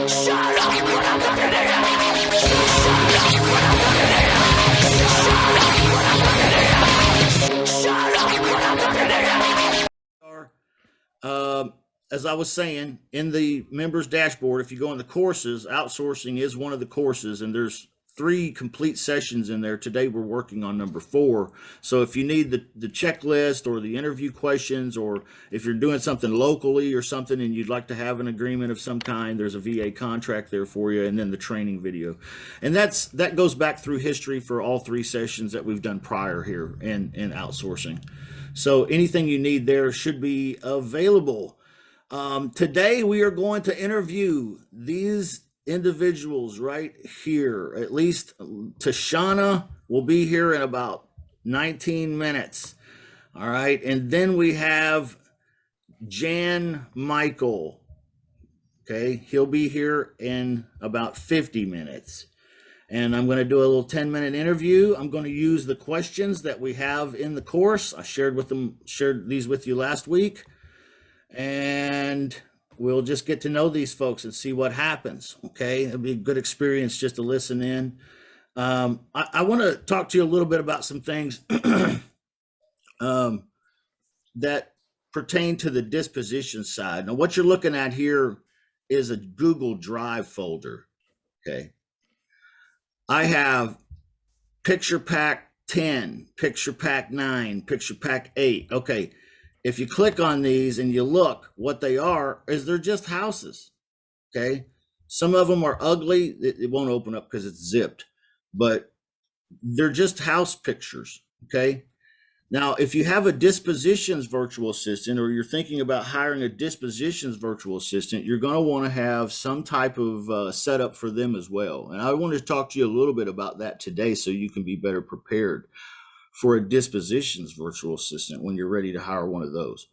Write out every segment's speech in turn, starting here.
As I was saying, in the members dashboard, if you go in the courses, outsourcing is one of the courses, and there's 3 complete sessions in there. Today we're working on number 4. So if you need the checklist or the interview questions, or if you're doing something locally or something and you'd like to have an agreement of some kind, there's a VA contract there for you, and then the training video. And that goes back through history for all 3 sessions that we've done prior here in outsourcing. So anything you need there should be available. Today we are going to interview these individuals right here. At least Tashana will be here in about 19 minutes. All right. And then we have Jan Michael. Okay. He'll be here in about 50 minutes. And I'm going to do a little 10-minute interview. I'm going to use the questions that we have in the course. I shared these with you last week. And we'll just get to know these folks and see what happens. Okay, it'll be a good experience just to listen in. I want to talk to you a little bit about some things that pertain to the disposition side. Now, what you're looking at here is a Google Drive folder. Okay, I have Picture Pack 10, Picture Pack 9, Picture Pack 8. Okay. If you click on these and you look, what they are is they're just houses. Okay. Some of them are ugly. It won't open up because it's zipped, but they're just house pictures. Okay. Now, if you have a dispositions virtual assistant, or you're thinking about hiring a dispositions virtual assistant, you're going to want to have some type of setup for them as well. And I want to talk to you a little bit about that today so you can be better prepared for a dispositions virtual assistant when you're ready to hire one of those.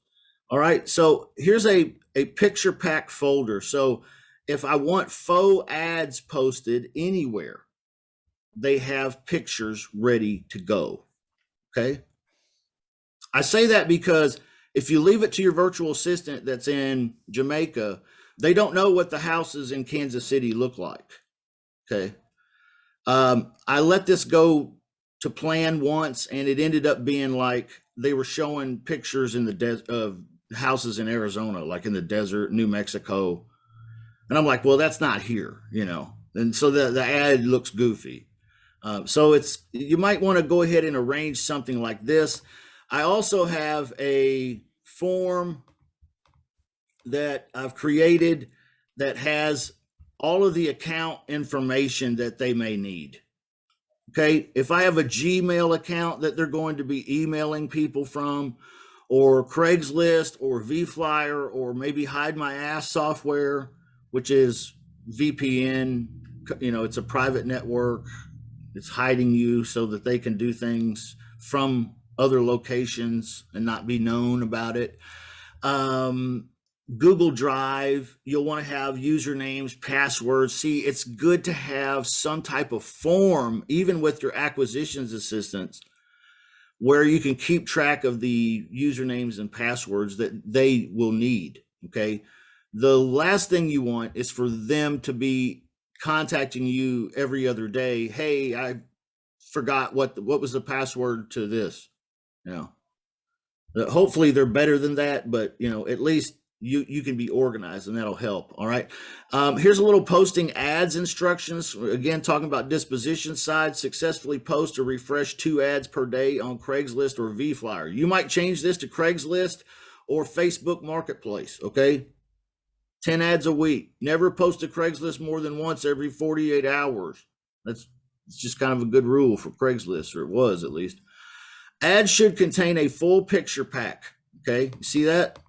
All right, so here's a picture pack folder. So if I want faux ads posted anywhere, they have pictures ready to go. Okay. I say that because if you leave it to your virtual assistant that's in Jamaica, they don't know what the houses in Kansas City look like. Okay. I let this go to plan once, and it ended up being like they were showing pictures in the of houses in Arizona, like in the desert, New Mexico. And I'm like, well, that's not here, you know? And so the ad looks goofy. So you might want to go ahead and arrange something like this. I also have a form that I've created that has all of the account information that they may need. Okay, if I have a Gmail account that they're going to be emailing people from, or Craigslist, or VFlyer, or maybe Hide My Ass software, which is VPN, you know, it's a private network. It's hiding you so that they can do things from other locations and not be known about it. Google Drive, you'll want to have usernames, passwords. See, it's good to have some type of form, even with your acquisitions assistants, where you can keep track of the usernames and passwords that they will need. Okay. The last thing you want is for them to be contacting you every other day. Hey, I forgot what was the password to this. You know, hopefully they're better than that, but you know, at least you can be organized, and that'll help. All right. Here's a little posting ads instructions. Again, talking about disposition side, successfully post or refresh 2 ads per day on Craigslist or VFlyer. You might change this to Craigslist or Facebook Marketplace. Okay. 10 ads a week. Never post to Craigslist more than once every 48 hours. It's just kind of a good rule for Craigslist, or it was at least. Ads should contain a full picture pack. Okay. You see that?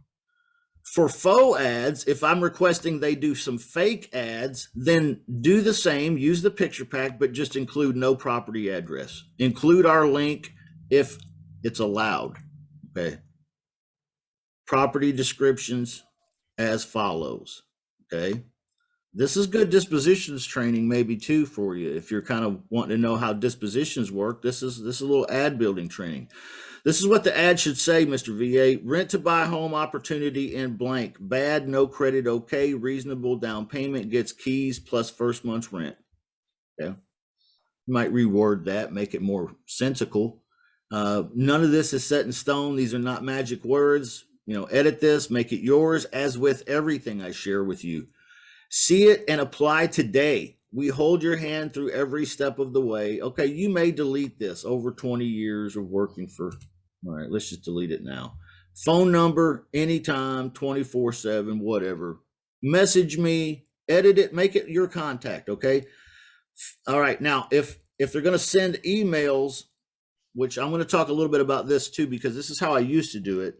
For faux ads, if I'm requesting they do some fake ads, then do the same, use the picture pack, but just include no property address. Include our link if it's allowed. Okay. Property descriptions as follows. Okay. This is good dispositions training maybe too for you. If you're kind of wanting to know how dispositions work, this is a little ad building training. This is what the ad should say, Mr. VA. Rent to buy home opportunity in blank. Bad, no credit, okay. Reasonable down payment gets keys plus first month's rent. Yeah. You might reword that, make it more sensical. None of this is set in stone. These are not magic words. Edit this, make it yours, as with everything I share with you. See it and apply today. We hold your hand through every step of the way. Okay, you may delete this over 20 years of working for, all right, let's just delete it now. Phone number, anytime, 24/7, whatever. Message me, edit it, make it your contact, okay? All right, now, if they're going to send emails, which I'm going to talk a little bit about this too, because this is how I used to do it.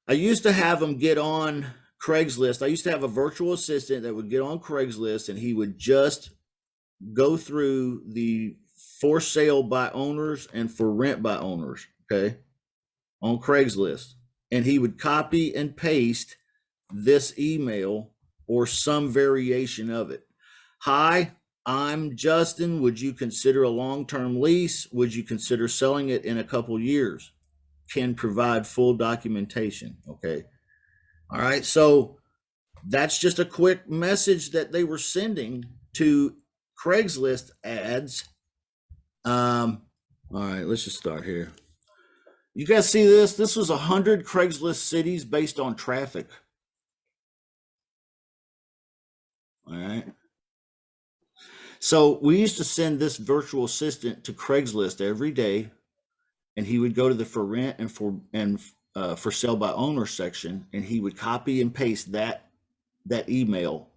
I used to have them get on Craigslist. I used to have a virtual assistant that would get on Craigslist, and he would just go through the for sale by owners and for rent by owners, okay, on Craigslist. And he would copy and paste this email or some variation of it. Hi, I'm Justin. Would you consider a long-term lease? Would you consider selling it in a couple years? Can provide full documentation, okay? All right, so that's just a quick message that they were sending to Craigslist ads. All right, let's just start here. You guys see this? This was 100 Craigslist cities based on traffic. All right. So we used to send this virtual assistant to Craigslist every day, and he would go to the for rent and for sale by owner section, and he would copy and paste that email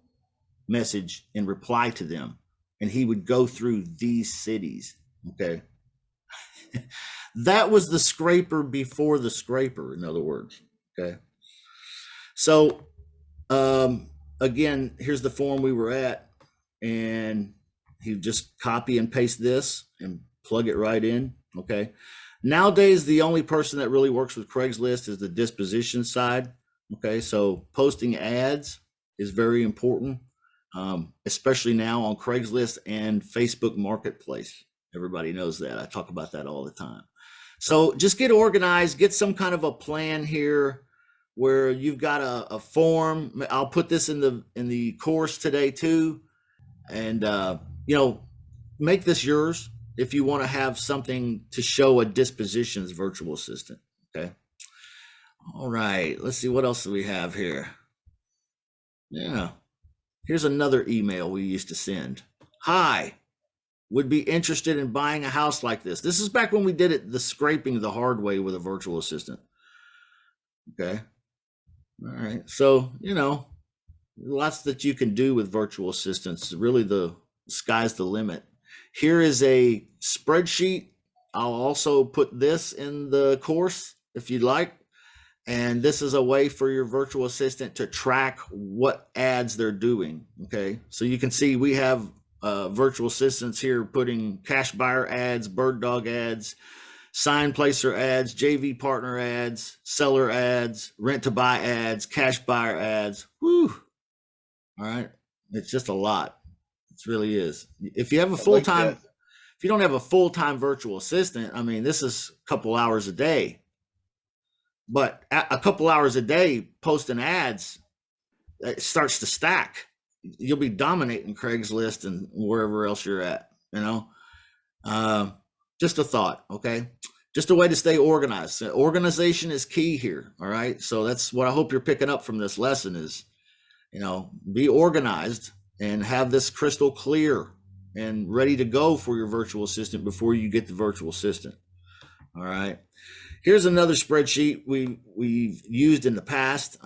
message and reply to them, and he would go through these cities. Okay. That was the scraper before the scraper, in other words. Okay. So again, here's the form we were at, and he just copy and paste this and plug it right in. Okay. Nowadays, the only person that really works with Craigslist is the disposition side. Okay. So posting ads is very important, especially now on Craigslist and Facebook Marketplace. Everybody knows that. I talk about that all the time. So just get organized, get some kind of a plan here where you've got a form. I'll put this in the course today too. And, make this yours if you want to have something to show a dispositions virtual assistant. Okay. All right. Let's see, what else do we have here? Yeah. Here's another email we used to send. Hi, would be interested in buying a house like this. This is back when we did it, the scraping the hard way with a virtual assistant. Okay. All right. So, lots that you can do with virtual assistants. Really, the sky's the limit. Here is a spreadsheet. I'll also put this in the course if you'd like. And this is a way for your virtual assistant to track what ads they're doing. Okay. So you can see we have virtual assistants here putting cash buyer ads, bird dog ads, sign placer ads, JV partner ads, seller ads, rent to buy ads, cash buyer ads. Woo. All right. It's just a lot. It really is. If you have a full-time, if you don't have a full-time virtual assistant, I mean, this is a couple hours a day. But a couple hours a day posting ads, it starts to stack. You'll be dominating Craigslist and wherever else you're at, just a thought. Okay. Just a way to stay organized. Organization is key here. All right. So that's what I hope you're picking up from this lesson is, be organized and have this crystal clear and ready to go for your virtual assistant before you get the virtual assistant. All right. Here's another spreadsheet we've used in the past.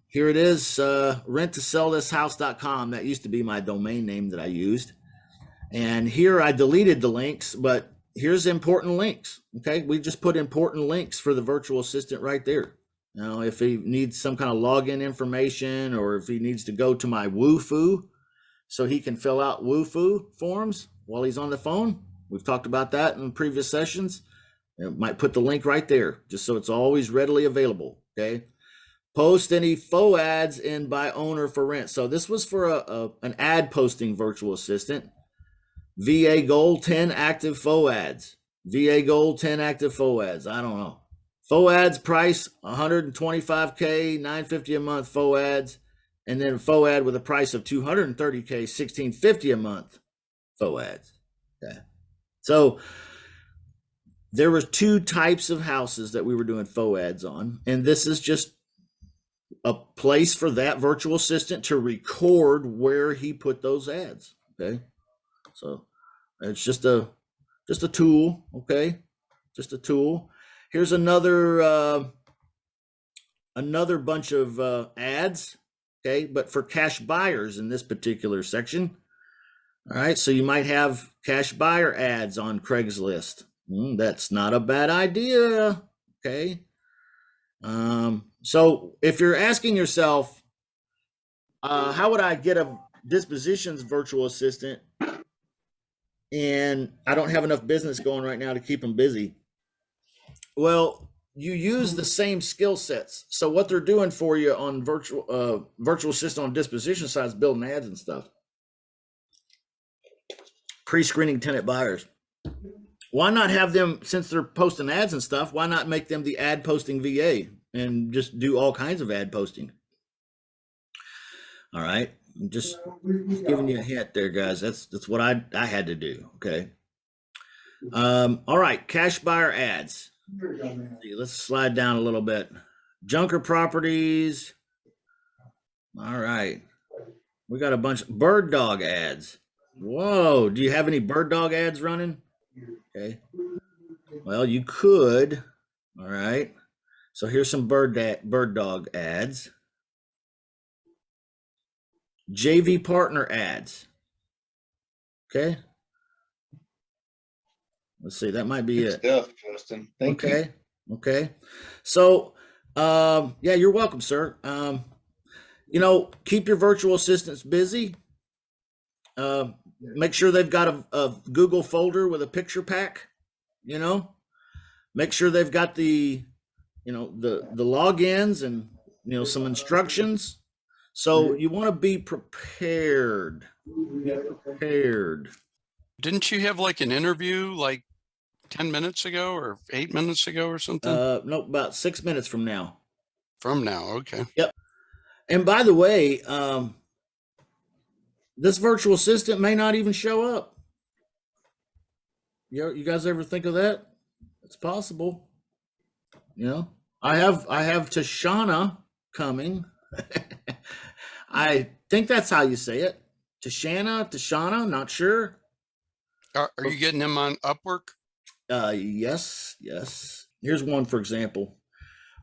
Here it is, renttosellthishouse.com. That used to be my domain name that I used. And here I deleted the links, but here's important links. Okay, we just put important links for the virtual assistant right there. If he needs some kind of login information, or if he needs to go to my Woofu so he can fill out Woofu forms while he's on the phone. We've talked about that in previous sessions. It might put the link right there, just so it's always readily available. Okay. Post any faux ads in by owner for rent. So this was for an ad posting virtual assistant. VA goal, 10 active faux ads. VA Gold 10 active FOADs. I don't know. FOADs price 125K, 950 a month FOADs, and then FOAD with a price of 230K, 1650 a month FOADs. Okay. So there were two types of houses that we were doing FOADs on, and this is just a place for that virtual assistant to record where he put those ads. Okay. So it's just a tool. Okay. Just a tool. Here's another bunch of ads. Okay. But for cash buyers in this particular section. All right. So you might have cash buyer ads on Craigslist. That's not a bad idea. Okay. So if you're asking yourself, how would I get a dispositions virtual assistant and I don't have enough business going right now to keep them busy? Well, you use the same skill sets. So what they're doing for you on virtual assistant on disposition side is building ads and stuff. Pre-screening tenant buyers. Why not have them, since they're posting ads and stuff, why not make them the ad posting VA and just do all kinds of ad posting? All right. I'm just giving you a hint there, guys. That's what I had to do. Okay. All right. Cash buyer ads. Let's slide down a little bit. Junker properties. All right. We got a bunch of bird dog ads. Whoa. Do you have any bird dog ads running? Okay. Well, you could. All right. So here's some bird dog ads. JV partner ads. Okay. Let's see. That might be Good it. stuff, Justin. Thank you. Okay. So, yeah, you're welcome, sir. Keep your virtual assistants busy. Make sure they've got a Google folder with a picture pack. Make sure they've got the logins and some instructions. So you want to be prepared. Didn't you have like an interview like 10 minutes ago or 8 minutes ago or something? No, about 6 minutes from now. From now, okay. Yep. And by the way, this virtual assistant may not even show up. You guys ever think of that? It's possible. I have Tashana coming. I think that's how you say it. Tashana, not sure. Are you getting them on Upwork? Yes. Here's one, for example.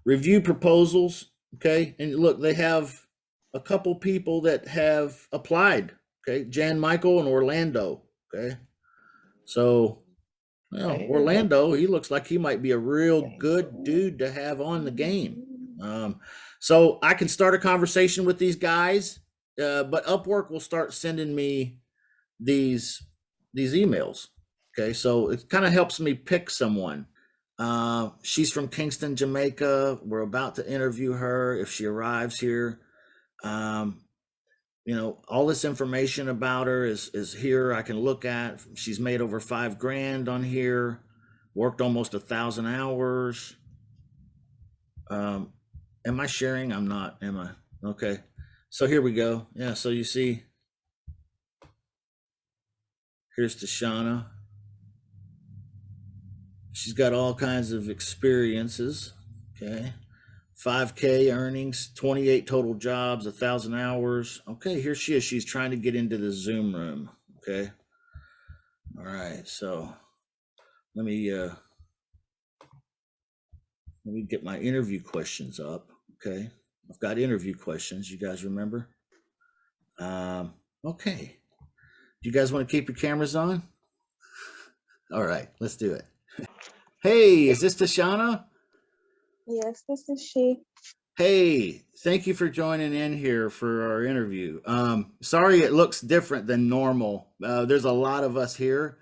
Review proposals. Okay. And look, they have a couple people that have applied. Okay. Jan Michael and Orlando. Okay. So, Orlando, he looks like he might be a real good dude to have on the game. So I can start a conversation with these guys, but Upwork will start sending me these emails. Okay, so it kind of helps me pick someone. She's from Kingston, Jamaica. We're about to interview her if she arrives here. All this information about her is here. I can look at. She's made over $5,000 on here. Worked almost 1,000 hours. Am I sharing? I'm not. Am I? Okay. So here we go. Yeah. So you see, here's Tashana. She's got all kinds of experiences. Okay. 5K earnings, 28 total jobs, 1,000 hours. Okay, here she is. She's trying to get into the Zoom room. Okay. All right. So let me get my interview questions up. Okay. I've got interview questions. You guys remember? Okay. Do you guys want to keep your cameras on? All right, let's do it. Hey, is this Tashana? Yes, this is she. Hey, thank you for joining in here for our interview. Sorry it looks different than normal. There's a lot of us here.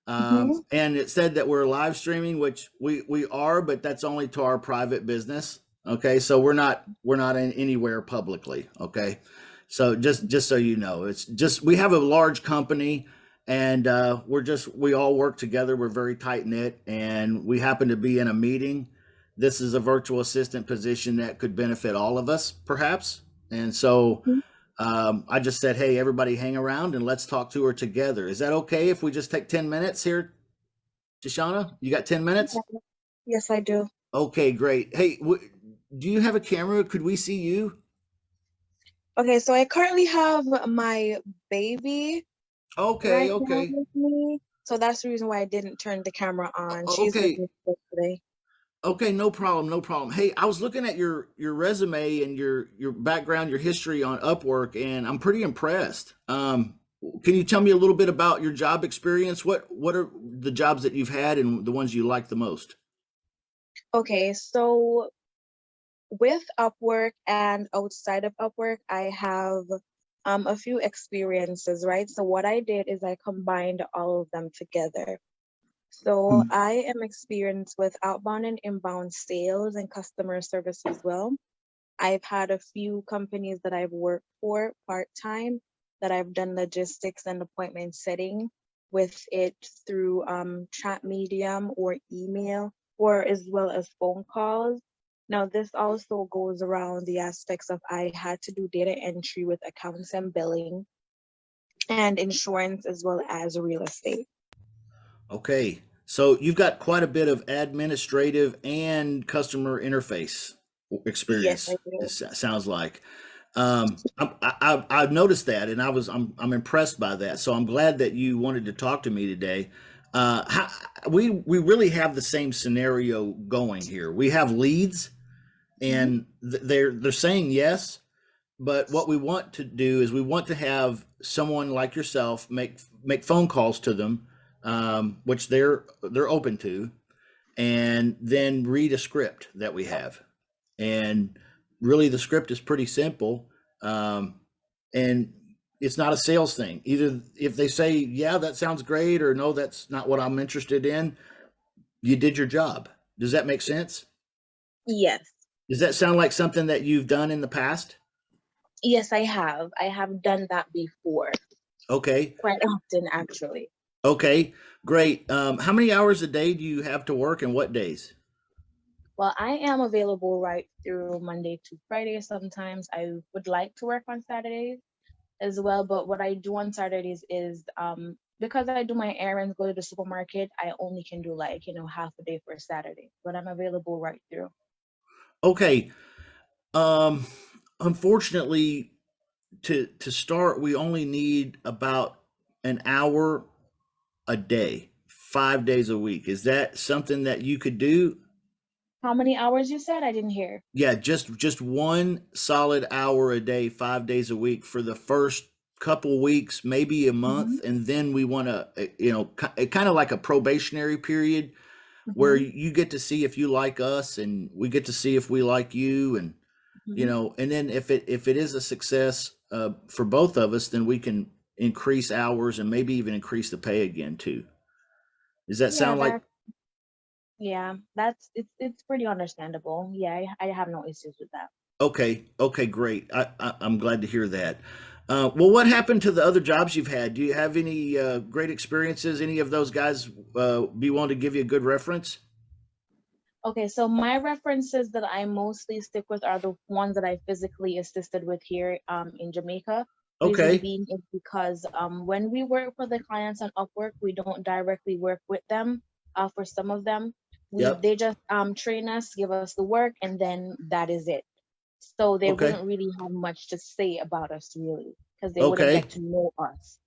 And it said that we're live streaming, which we are, but that's only to our private business. Okay, so we're not in anywhere publicly. Okay, so just so you know, it's just we have a large company, and we all work together. We're very tight knit, and we happen to be in a meeting. This is a virtual assistant position that could benefit all of us, perhaps. And so Mhm. I just said, hey, everybody hang around and let's talk to her together. Is that okay if we just take 10 minutes here, Tashana? You got 10 minutes? Yeah. Yes, I do. Okay, great. Hey, do you have a camera? Could we see you? Okay, so I currently have my baby Okay, right now okay. with me. So that's the reason why I didn't turn the camera on. She's with Okay, me today. okay, no problem, no problem. Hey, I was looking at your resume and your background, your history on Upwork, and I'm pretty impressed. Can you tell me a little bit about your job experience? What are the jobs that you've had and the ones you like the most? Okay, so with Upwork and outside of Upwork, I have a few experiences, right? So what I did is I combined all of them together. So Hmm. I am experienced with outbound and inbound sales and customer service as well. I've had a few companies that I've worked for part-time that I've done logistics and appointment setting with it through chat medium or email or as well as phone calls. Now, this also goes around the aspects of I had to do data entry with accounts and billing and insurance as well as real estate. Okay, so you've got quite a bit of administrative and customer interface Yes, I experience. It do. sounds like. I've noticed that, and I'm impressed by that. So I'm glad that you wanted to talk to me today. How, we really have the same scenario going here. We have leads, Mhm. and they're saying yes, but what we want to do is we want to have someone like yourself make phone calls to them, which they're open to, and then read a script that we have. And really, the script is pretty simple, um, and it's not a sales thing. Either if they say, "Yeah, that sounds great," or "No, that's not what I'm interested in," you did your job. Does that make sense? Yes. Does that sound like something that you've done in the past? Yes, I have. I have done that before, Okay. quite often actually. Okay, great. How many hours a day do you have to work and what days? Well, I am available right through Monday to Friday. Sometimes I would like to work on Saturdays as well, but what I do on Saturdays is because I do my errands, go to the supermarket, I only can do like, half a day for Saturday, but I'm available right through. Okay. Um, Unfortunately, to start, we only need about an hour a day, 5 days a week. Is that something that you could do? How many hours you said? I didn't hear. Yeah, just one solid hour a day, 5 days a week for the first couple weeks, maybe a Hmm. month, and then we want to, kind of like a probationary period where Hmm. you get to see if you like us and we get to see if we like you, and Hmm. and then if it is a success for both of us, then we can increase hours and maybe even increase the pay again too. Does that Yeah, sound like it's pretty understandable. Yeah, I have no issues with that. okay? Okay, great. I'm glad to hear that. Well, what happened to the other jobs you've had? Do you have any great experiences? Any of those guys be willing to give you a good reference? Okay, so my references that I mostly stick with are the ones that I physically assisted with here in Jamaica. Reason Okay. being is because when we work for the clients on Upwork, we don't directly work with them. For some of them, Yep. they just train us, give us the work, and then that is it. So they Okay. wouldn't really have much to say about us really, because they wouldn't Okay. get to know us.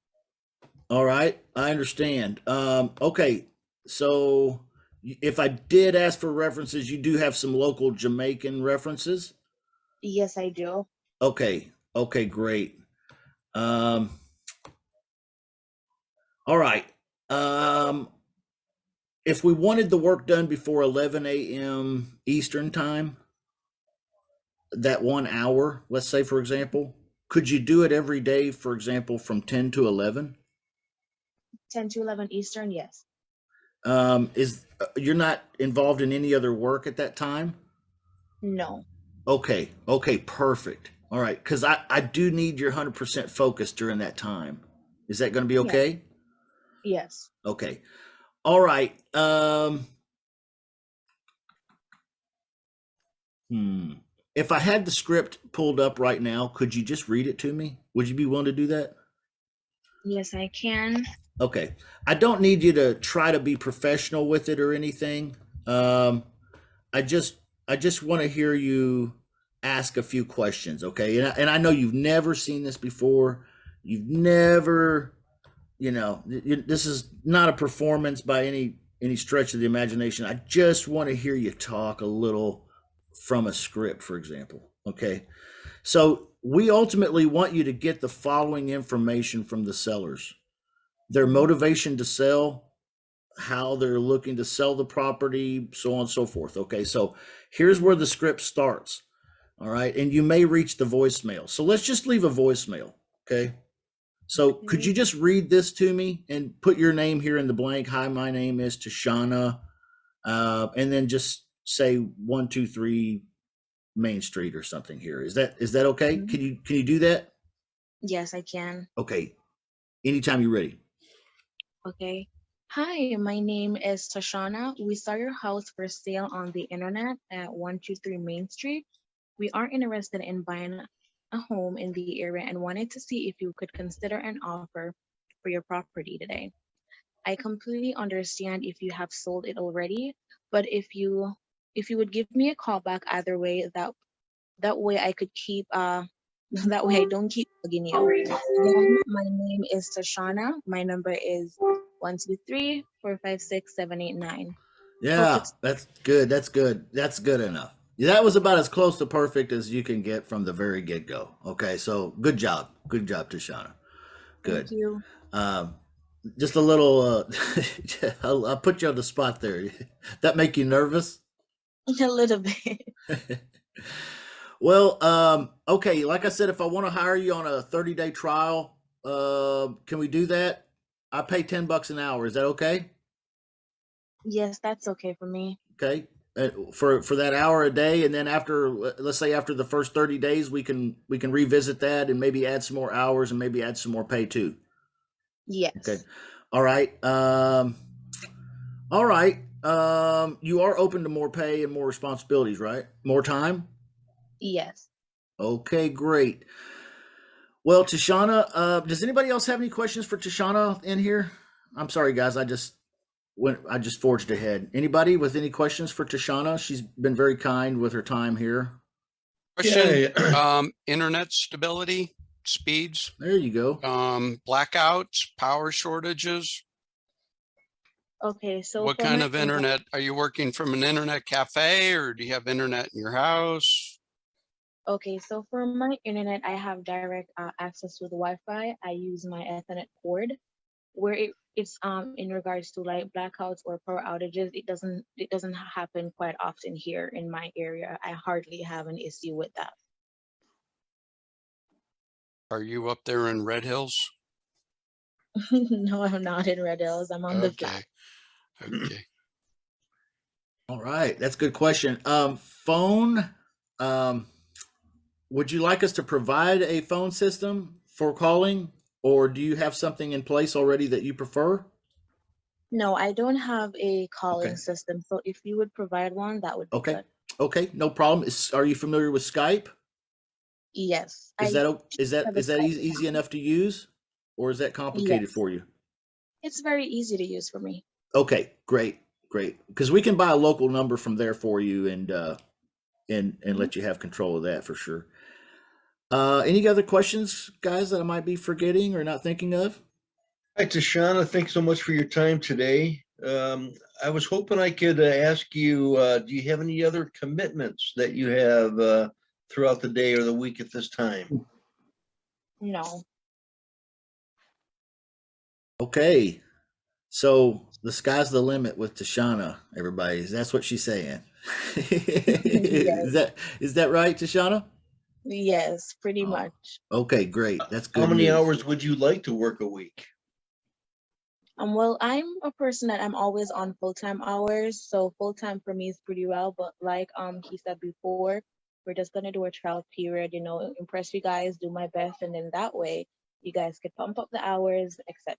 All right, I understand. Okay, so if I did ask for references, you do have some local Jamaican references. Yes, I do. Okay, okay, great. Um, all right. Um, if we wanted the work done before 11 a.m. Eastern time, that 1 hour, let's say for example, could you do it every day? For example, from 10 to 11. 10 to 11 Eastern, yes. Is You're not involved in any other work at that time? No. Okay. Okay. Perfect. All right. Because I do need your 100% focus during that time. Is that going to be Yeah. okay? Yes. Okay. All right. If I had the script pulled up right now, could you just read it to me? Would you be willing to do that? Yes, I can. Okay. I don't need you to try to be professional with it or anything. Um, I just I just want to hear you ask a few questions, okay? And I know you've never seen this before. You've never, this is not a performance by any stretch of the imagination. I just want to hear you talk a little from a script, for example, okay? So, we ultimately want you to get the following information from the sellers: their motivation to sell, how they're looking to sell the property, so on and so forth. Okay, so here's where the script starts. All right, and you may reach the voicemail. So let's just leave a voicemail. Okay, so could Okay. you just read this to me and put your name here in the blank? Hi, my name is Tashana, and then just say 123 Main Street or something here. Is that okay? Mhm. Can you do that? Yes, I can. Okay, anytime you're ready. Okay. Hi, my name is Tashana. We saw your house for sale on the internet at 123 Main Street. We are interested in buying a home in the area and wanted to see if you could consider an offer for your property today. I completely understand if you have sold it already, but if you would give me a call back either way, that way I could keep that way I don't keep bugging you. Again, my name is Tashana. My number is 123-456-789. Hope Yeah, it's that's good. That's good. That's good enough. Yeah, that was about as close to perfect as you can get from the very get go. Okay, so good job. Good job, Tashana. thank Good. you. Um, just a little, I'll put you on the spot there. That make you nervous? A little bit. Well, okay, like I said, if I want to hire you on a 30-day trial, can we do that? I pay $10 an hour. Is that okay? Yes, that's okay for me. Okay. For that hour a day, and then after, let's say after the first 30 days, we can revisit that and maybe add some more hours and maybe add some more pay too. Okay. Yes. All right. All right. You are open to more pay and more responsibilities, right? More time. Yes. Okay, great. Well, Tashana, does anybody else have any questions for Tashana in here? I'm sorry, guys. I just forged ahead. Anybody with any questions for Tashana? She's been very kind with her time here. Question, Yeah. internet stability, speeds, There you go. blackouts, power shortages. Okay, so What for kind my of internet, internet? Are you working from an internet cafe or do you have internet in your house? I have direct access to the Wi-Fi. I use my Ethernet cord. Where it's in regards to like blackouts or power outages, it doesn't happen quite often here in my area. I hardly have an issue with that. Are you up there in Red Hills? No, I'm not in Red Hills. I'm on the flat. Okay. Okay. All right, that's a good question. Phone. Um, would you like us to provide a phone system for calling, or do you have something in place already that you prefer? No, I don't have a calling Okay. system. So if you would provide one, that would be Okay. good. Okay. No problem. Are you familiar with Skype? Yes, Is I that is that have a is that Skype easy account. enough to use, or is that complicated Yes, for you? it's very easy to use for me. Okay. Great. Great. Because we can buy a local number from there for you and Mhm. let you have control of that for sure. Any other questions, guys, that I might be forgetting or not thinking of? Hi, Tashana. Thanks so much for your time today. I was hoping I could ask you, do you have any other commitments that you have throughout the day or the week at this time? No. Okay. So the sky's the limit with Tashana, everybody. That's what she's saying. Yes, Is that right, Tashana? yes, pretty Oh, much. okay, great. That's How good many news. hours would you like to work a week? Well, I'm a person that I'm always on full-time hours, so full-time for me is pretty well. But like he said before, we're just gonna do a trial period, impress you guys, do my best, and then that way you guys could pump up the hours, etc.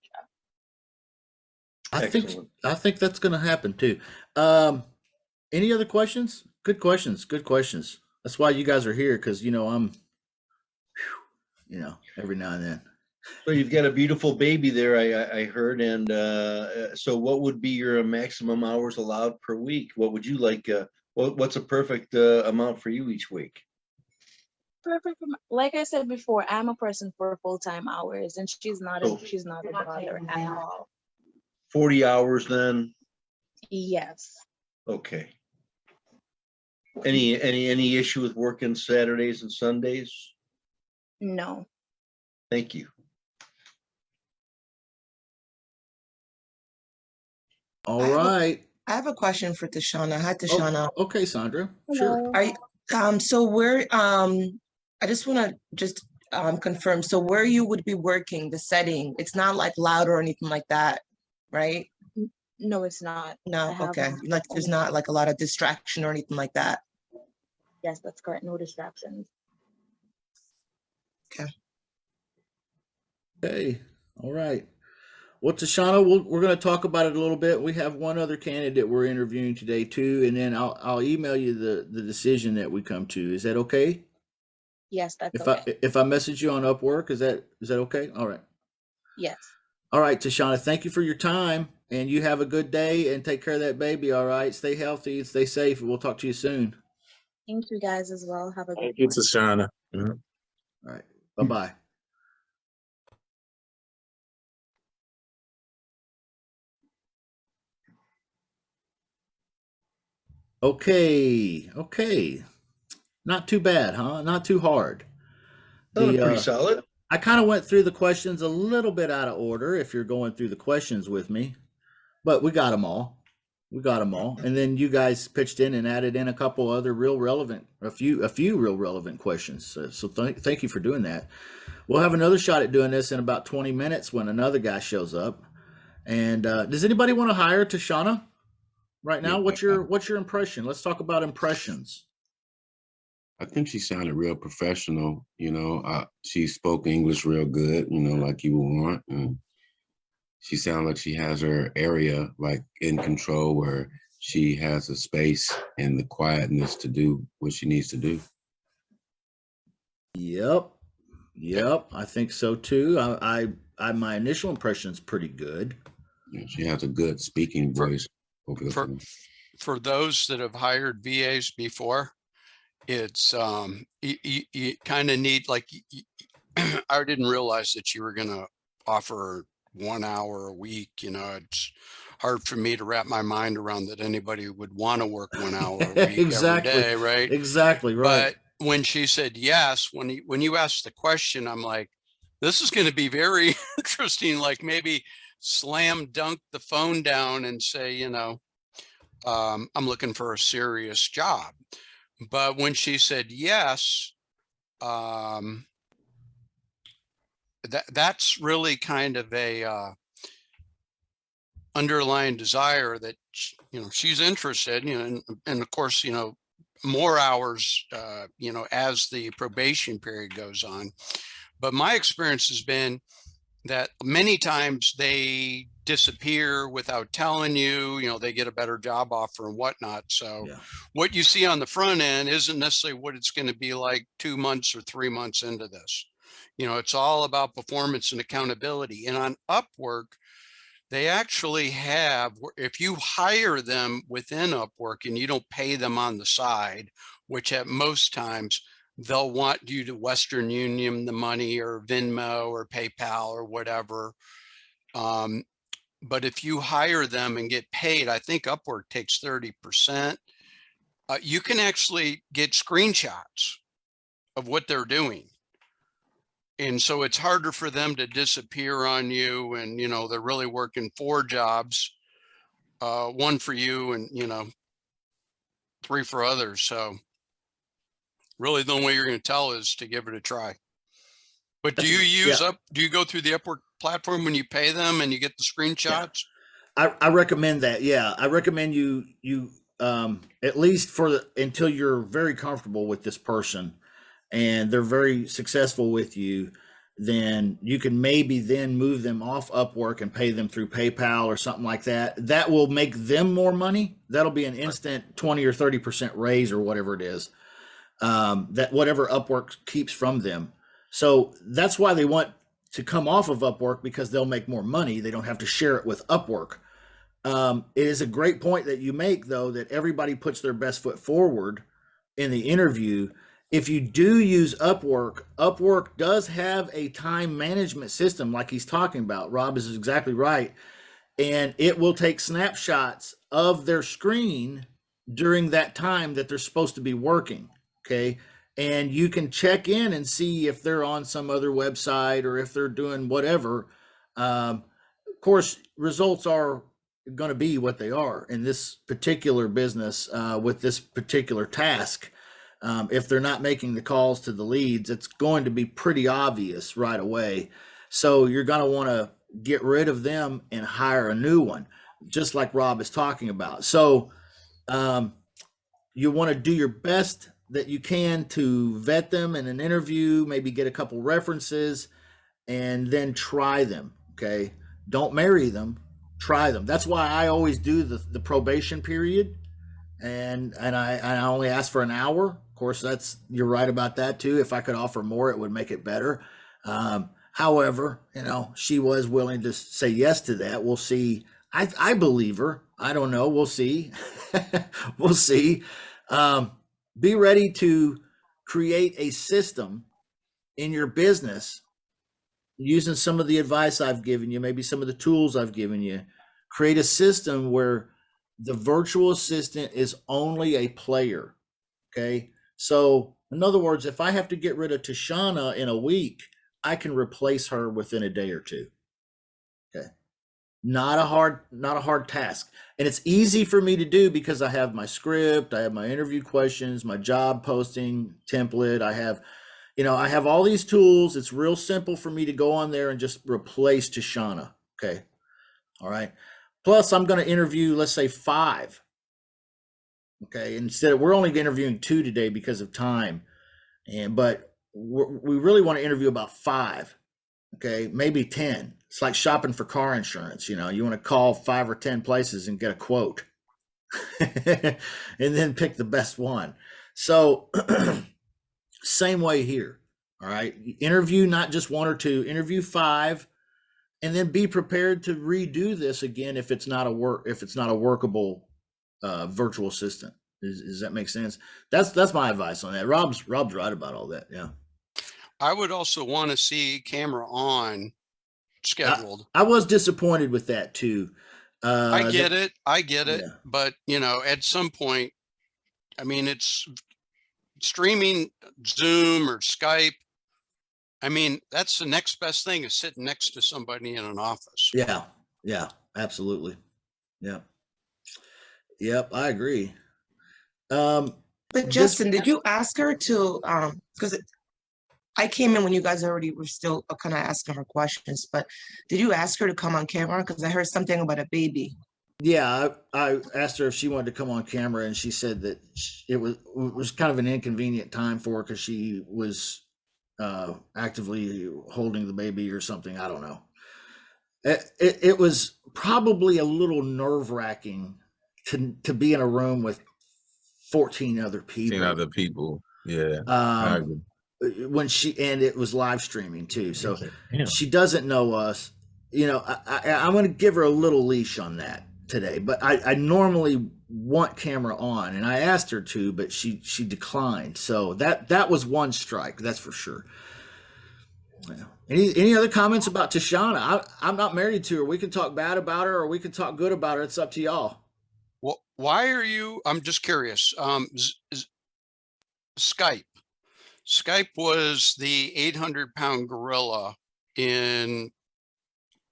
Excellent. I think that's going to happen too. Any other questions? Good questions. Good questions. That's why you guys are here, because I'm, every now and then. So you've got a beautiful baby there, I heard, and so what would be your maximum hours allowed per week? What would you like? What's a perfect amount for you each week? Perfect. Like I said before, I'm a person for full-time hours, and she's not So she's not a bother at all. 40 hours then? Yes. Okay. Any issue with working Saturdays and Sundays? No. Thank you. All I have a- right. I have a question for Tashana. Hi, Oh, Tashana. okay, Sandra. Sure. Hello. Are you, so where, I just want to just confirm. So where you would be working, the setting, it's not like loud or anything like that, right? No, it's not. No, I have, okay. Like there's not like a lot of distraction or anything like that. Yes, that's correct. No distractions. Okay. All right. Well, Tashana, we're going to talk about it a little bit. We have one other candidate we're interviewing today too, and then I'll email you the decision that we come to. Is that okay? Yes, that's If okay. if I message you on Upwork, is that okay? All right. Yes. All right, Tashana, thank you for your time, and you have a good day, and take care of that baby. All right. Stay healthy and stay safe. We'll talk to you soon. Thank you guys as well. Have a good Thank you, one. Tashana. All right. Bye-bye. Okay. Okay. Not too bad, huh? Not too hard. That was pretty The solid. I kind of went through the questions a little bit out of order if you're going through the questions with me, but we got them all. We got them all. And then you guys pitched in and added in a couple other a few real relevant questions. So thank you for doing that. We'll have another shot at doing this in about 20 minutes when another guy shows up. And does anybody want to hire Tashana right now? Yeah, What's your impression? Let's talk about impressions. I think she sounded real professional. She spoke English real good. Like you would want. And she sounded like she has her area like in control, where she has the space and the quietness to do what she needs to do. Yep. I think so too. My initial impression is pretty good. She has a good speaking voice over the For phone. for those that have hired VAs before, it's you kind of need I didn't realize that you were going to offer 1 hour a week. It's hard for me to wrap my mind around that anybody would want to work 1 hour a week Exactly. every day, right? Exactly right. But when she said yes, when you asked the question, I'm like, this is going to be very interesting. Like maybe slam dunk the phone down and say, I'm looking for a serious job. But when she said yes, that's really kind of a underlying desire that she's interested. And of course, more hours, as the probation period goes on. But my experience has been that many times they disappear without telling you, they get a better job offer and whatnot. So Yeah. what you see on the front end isn't necessarily what it's going to be like 2 months or 3 months into this. It's all about performance and accountability. And on Upwork, they actually have, if you hire them within Upwork and you don't pay them on the side, which at most times they'll want you to Western Union the money or Venmo or PayPal or whatever. But if you hire them and get paid, I think Upwork takes 30%. You can actually get screenshots of what they're doing. And so it's harder for them to disappear on you. And, they're really working 4 jobs, 1 for you and, 3 for others. So really the only way you're going to tell is to give it a try. But do you do you go through the Upwork platform when you pay them and you get the screenshots? I recommend that. Yeah. I recommend you at least until you're very comfortable with this person and they're very successful with you, then you can maybe then move them off Upwork and pay them through PayPal or something like that. That will make them more money. That'll be an instant 20 or 30% raise or whatever it is, that whatever Upwork keeps from them. So that's why they want to come off of Upwork, because they'll make more money. They don't have to share it with Upwork. It is a great point that you make, though, that everybody puts their best foot forward in the interview. If you do use Upwork, Upwork does have a time management system like he's talking about. Rob is exactly right. And it will take snapshots of their screen during that time that they're supposed to be working. Okay. And you can check in and see if they're on some other website or if they're doing whatever. Of course, results are going to be what they are in this particular business with this particular task. If they're not making the calls to the leads, it's going to be pretty obvious right away. So you're going to want to get rid of them and hire a new one, just like Rob is talking about. So you want to do your best that you can to vet them in an interview, maybe get a couple references, and then try them. Okay. Don't marry them, try them. That's why I always do the probation period. And I only ask for an hour. Of course, you're right about that too. If I could offer more, it would make it better. However, she was willing to say yes to that. We'll see. I believe her. I don't know. We'll see. We'll see. Be ready to create a system in your business using some of the advice I've given you, maybe some of the tools I've given you. Create a system where the virtual assistant is only a player. Okay. So in other words, if I have to get rid of Tashana in a week, I can replace her within a day or two. Okay. Not a hard task. And it's easy for me to do because I have my script, I have my interview questions, my job posting template. I have all these tools. It's real simple for me to go on there and just replace Tashana. Okay. All right. Plus, I'm going to interview, let's say 5. Okay. We're only interviewing 2 today because of time. But we really want to interview about 5. Okay. Maybe 10. It's like shopping for car insurance. You want to call 5 or 10 places and get a quote and then pick the best one. So same way here. All right. Interview not just 1 or 2, interview 5. And then be prepared to redo this again if it's not a workable virtual assistant. Does that make sense? That's my advice on that. Rob's right about all that. Yeah. I would also want to see camera on scheduled. I was disappointed with that too. I get it. Yeah. But at some point, it's streaming Zoom or Skype. That's the next best thing, is sitting next to somebody in an office. Yeah. Yeah, absolutely. Yeah. Yep. I agree. But Justin, did you ask her to, because I came in when you guys already were still kind of asking her questions, but did you ask her to come on camera? Because I heard something about a baby. Yeah, I asked her if she wanted to come on camera, and she said that it was kind of an inconvenient time for her because she was actively holding the baby or something. I don't know. It was probably a little nerve-wracking to be in a room with 14 other people. 14 other people. Yeah. I agree. And it was live streaming too. So she doesn't know us. I'm going to give her a little leash on that today, but I normally want camera on, and I asked her to, but she declined. So that was one strike. That's for sure. Yeah. Any other comments about Tashana? I'm not married to her. We can talk bad about her or we can talk good about her. It's up to y'all. Well, why are you? I'm just curious. Skype was the 800-pound gorilla in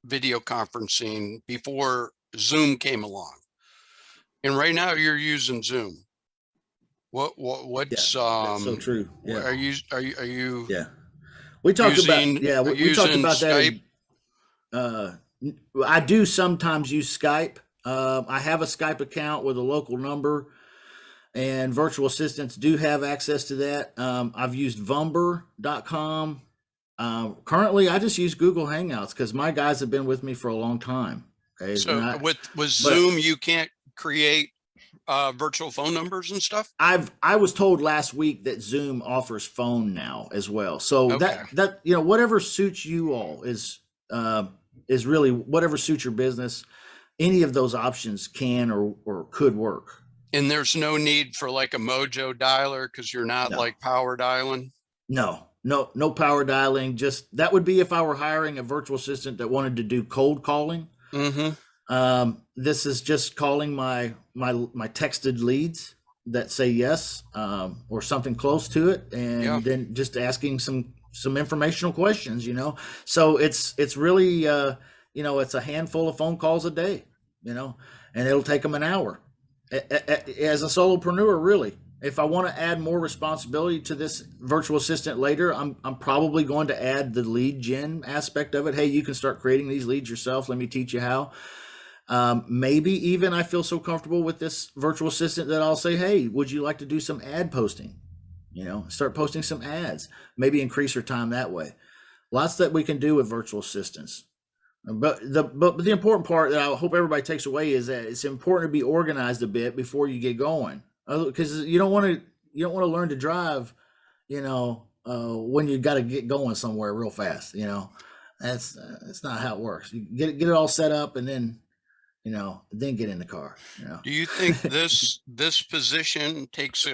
video conferencing before Zoom came along, and right now you're using Zoom. What's That's so true. Yeah. Are you? Yeah. We talked using, about we talked about Skype? that. I do sometimes use Skype. I have a Skype account with a local number, and virtual assistants do have access to that. I've used Vumber.com. Currently, I just use Google Hangouts because my guys have been with me for a long time. Okay, So and with but- Zoom, you can't create virtual phone numbers and stuff? I was told last week that Zoom offers phone now as well. So Okay. that whatever suits you all is really whatever suits your business. Any of those options can or could work. And there's no need for like a Mojo dialer because you're not No. like power dialing? No power dialing. Just that would be if I were hiring a virtual assistant that wanted to do cold calling. Mm-hmm. This is just calling my texted leads that say yes, or something close to it, and then just asking some informational questions. So it's really it's a handful of phone calls a day, and it'll take them an hour. As a solopreneur, really, if I want to add more responsibility to this virtual assistant later, I'm probably going to add the lead gen aspect of it. Hey, you can start creating these leads yourself. Let me teach you how. Maybe even I feel so comfortable with this virtual assistant that I'll say, hey, would you like to do some ad posting? Start posting some ads, maybe increase her time that way. Lots that we can do with virtual assistants. But the important part that I hope everybody takes away is that it's important to be organized a bit before you get going, because you don't want to learn to drive, when you got to get going somewhere real fast. That's not how it works. You get it all set up and then then get in the car. Do you think this position takes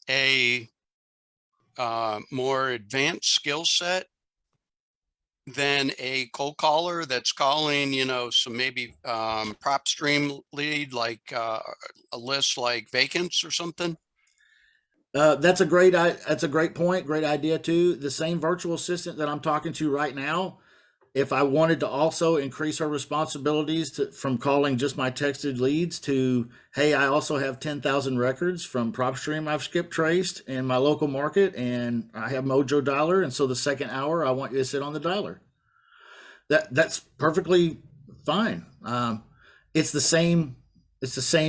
a more advanced skill set than a cold caller that's calling, some maybe prop stream lead, like a list like vacants or something? That's a great point. Great idea too. The same virtual assistant that I'm talking to right now, if I wanted to also increase her responsibilities from calling just my texted leads to, hey, I also have 10,000 records from PropStream I've skip traced in my local market, and I have Mojo Dialer, and so the second hour I want you to sit on the dialer. That's perfectly fine. It's the same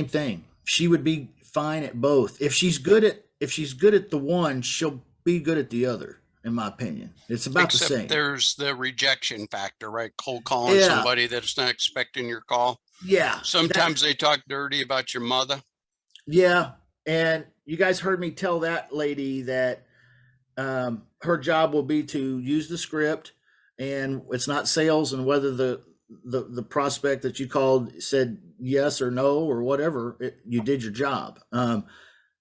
thing. She would be fine at both. If she's good at the one, she'll be good at the other. In my opinion, it's about the same. There's the rejection factor, right? Cold calling somebody that's not expecting your call. Yeah. Sometimes they talk dirty about your mother. Yeah. And you guys heard me tell that lady that her job will be to use the script, and it's not sales, and whether the prospect that you called said yes or no or whatever, you did your job.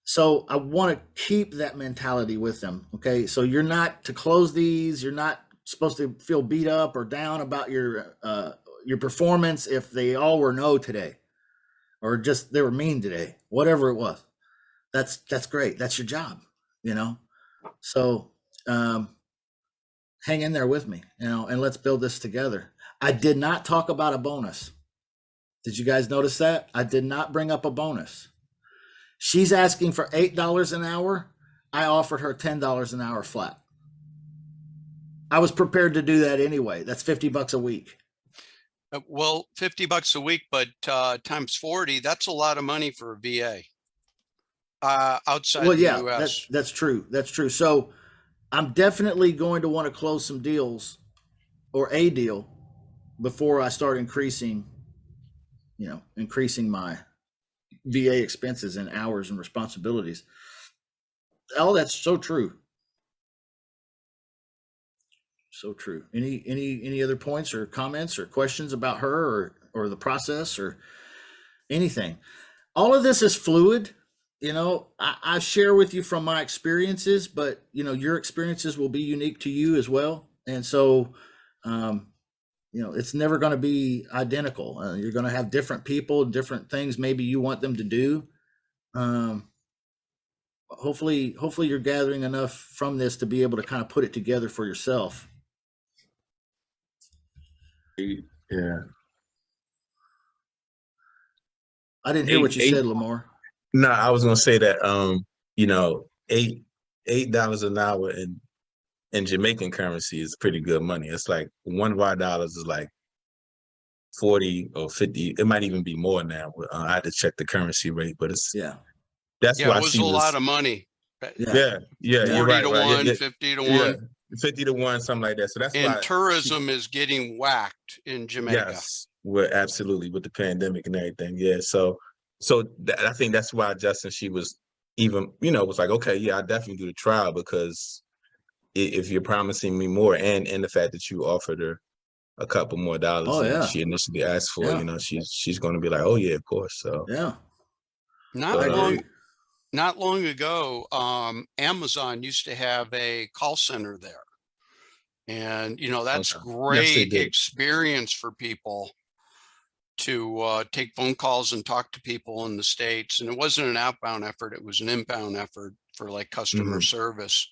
So I want to keep that mentality with them. Okay. So you're not to close these. You're not supposed to feel beat up or down about your performance if they all were no today, or just they were mean today, whatever it was. That's great. That's your job, So hang in there with me, and let's build this together. I did not talk about a bonus. Did you guys notice that? I did not bring up a bonus. She's asking for $8 an hour. I offered her $10 an hour flat. I was prepared to do that anyway. That's $50 a week. Well, $50 a week, but times 40, that's a lot of money for a VA outside the US. That's true. That's true. So I'm definitely going to want to close some deals or a deal before I start increasing my VA expenses and hours and responsibilities. Oh, that's so true. So true. Any other points or comments or questions about her or the process or anything? All of this is fluid. I share with you from my experiences, but your experiences will be unique to you as well. And so, it's never going to be identical. You're going to have different people, different things maybe you want them to do. Hopefully you're gathering enough from this to be able to kind of put it together for yourself. Yeah. I didn't hear what you said, Lamar. No, I was gonna say that $8 an hour in Jamaican currency is pretty good money. It's like one of our dollars is like 40 or 50. It might even be more now. I had to check the currency rate, but it's that's why it was a lot of money. Yeah, you're right. 40 to 1, 50 to 1. 50 to 1, something like that. So that's And why tourism is getting whacked in Jamaica. yes, we're absolutely with the pandemic and everything. Yeah. So I think that's why Justin, she was even, was like, okay, yeah, I definitely do the trial, because if you're promising me more, and the fact that you offered her a couple more dollars Oh, than yeah. she initially asked for, Yeah. she's going to be like, oh yeah, of course. So Yeah. Not I long, agree. not long ago, Amazon used to have a call center there. And, that's okay. Yes, they great did. experience for people to take phone calls and talk to people in the States. And it wasn't an outbound effort, it was an inbound effort for like customer service.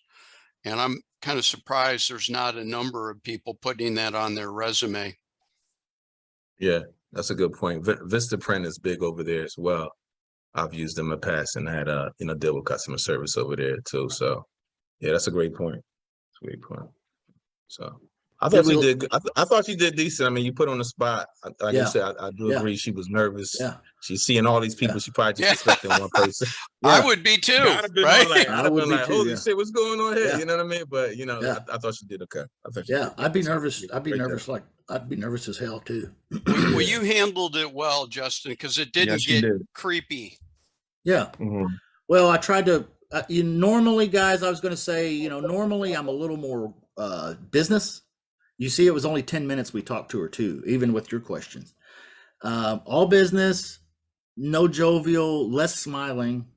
And I'm kind of surprised there's not a number of people putting that on their resume. Yeah, that's a good point. Vistaprint is big over there as well. I've used them in the past, and I had deal with customer service over there too. So yeah, that's a great point. That's a great point. So I Did thought you we- did. I thought you did decent. I mean, you put on the spot. Like Yeah. I said, I do Yeah. agree. She was nervous. Yeah. She's seeing all these people. Yeah. She probably just Yeah. expecting one person. I Yeah. would be too, I'd have been right? all like, I I'd have would been be like, too, holy yeah. shit, what's going on here? Yeah. You know what I mean? But Yeah. I thought she did okay. I thought she Yeah. did good. I'd be So, nervous. yeah, I'd be great nervous. job. I'd be nervous as hell too. Well, you handled it well, Justin, because it didn't Yes, you get did. creepy. Yeah. Mhm. Well, I tried to, normally, guys, I was going to say, normally I'm a little more business. You see, it was only 10 minutes we talked to her too, even with your questions. All business, no jovial, less smiling.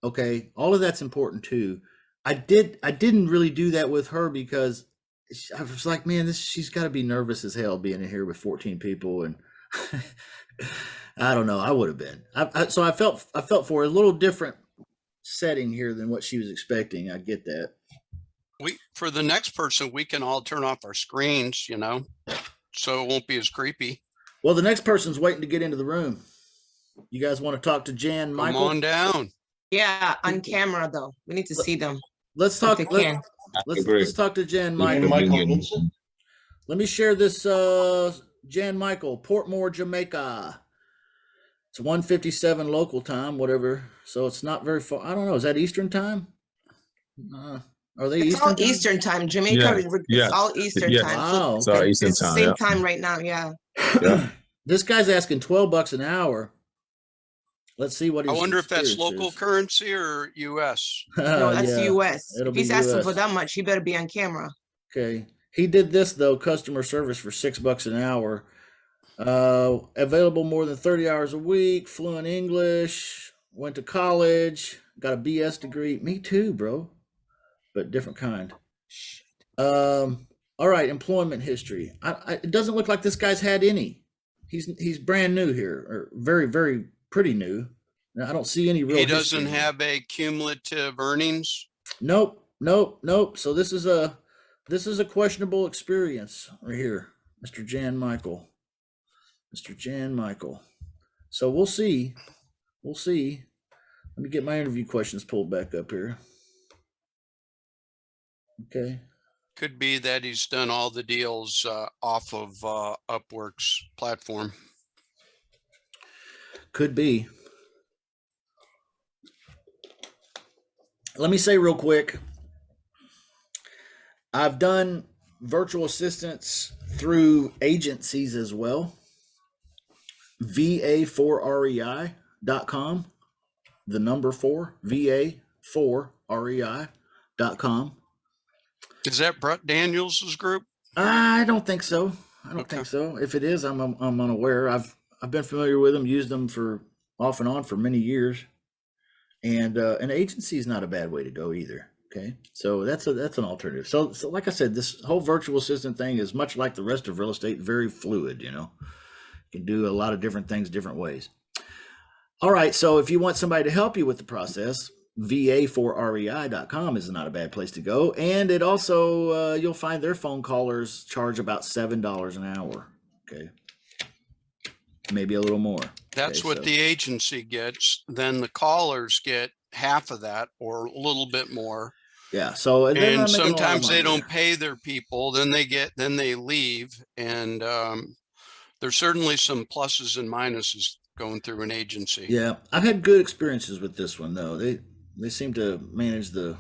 Okay. All of that's important too. I didn't really do that with her because I was like, man, she's got to be nervous as hell being in here with 14 people. And I don't know, I would have been. So I felt for a little different setting here than what she was expecting. I get that. For the next person, we can all turn off our screens, so it won't be as creepy. Well, the next person's waiting to get into the room. You guys want to talk to Jan Come Michael? on down. Yeah, on camera though. We need to see them. Let's talk. If they can. Let's talk to Jan Michael. Let me share this. Jan Michael, Portmore, Jamaica. It's 1:57 local time, whatever. So it's not very far. I don't know. Is that Eastern time? Are they It's Eastern all time? Eastern time. Jamaica, Yeah, it's yeah, all Eastern yeah. time. Wow. It's all Okay. Eastern It's the time. same Yeah. time right now. Yeah. Yeah. This guy's asking $12 an hour. Let's see what I his wonder if that's experience local is. currency or US. No, that's Yeah, US. it'll If be he's asking for US. that much, he better be on camera. Okay. He did this though, customer service for $6 an hour. Available more than 30 hours a week, fluent English, went to college, got a BS degree. Me too, bro. But different kind. All right, employment history. It doesn't look like this guy's had any. He's brand new here, or very, very pretty new. I don't see any real He history doesn't here. have a cumulative earnings. Nope. So this is a questionable experience right here, Mr. Jan Michael. Mr. Jan Michael. So we'll see. Let me get my interview questions pulled back up here. Okay. Could be that he's done all the deals off of Upwork's platform. Could be. Let me say real quick, I've done virtual assistants through agencies as well. va4rei.com, the number 4, va4rei.com. Is that Brett Daniels's group? I don't think so. I don't Okay. think so. If it is, I'm unaware. I've been familiar with them, used them for off and on for many years. And an agency is not a bad way to go either. Okay, so that's an alternative. So like I said, this whole virtual assistant thing is much like the rest of real estate, very fluid. You can do a lot of different things different ways. All right, so if you want somebody to help you with the process, va4rei.com is not a bad place to go. And it also you'll find their phone callers charge about $7 an hour. Okay, maybe a little more. That's Okay, what so- the agency gets. Then the callers get half of that or a little bit more. Yeah. So they're And not making a lot of sometimes they money don't there. pay their people. Then they leave. And there's certainly some pluses and minuses going through an agency. Yeah, I've had good experiences with this one though. They seem to manage the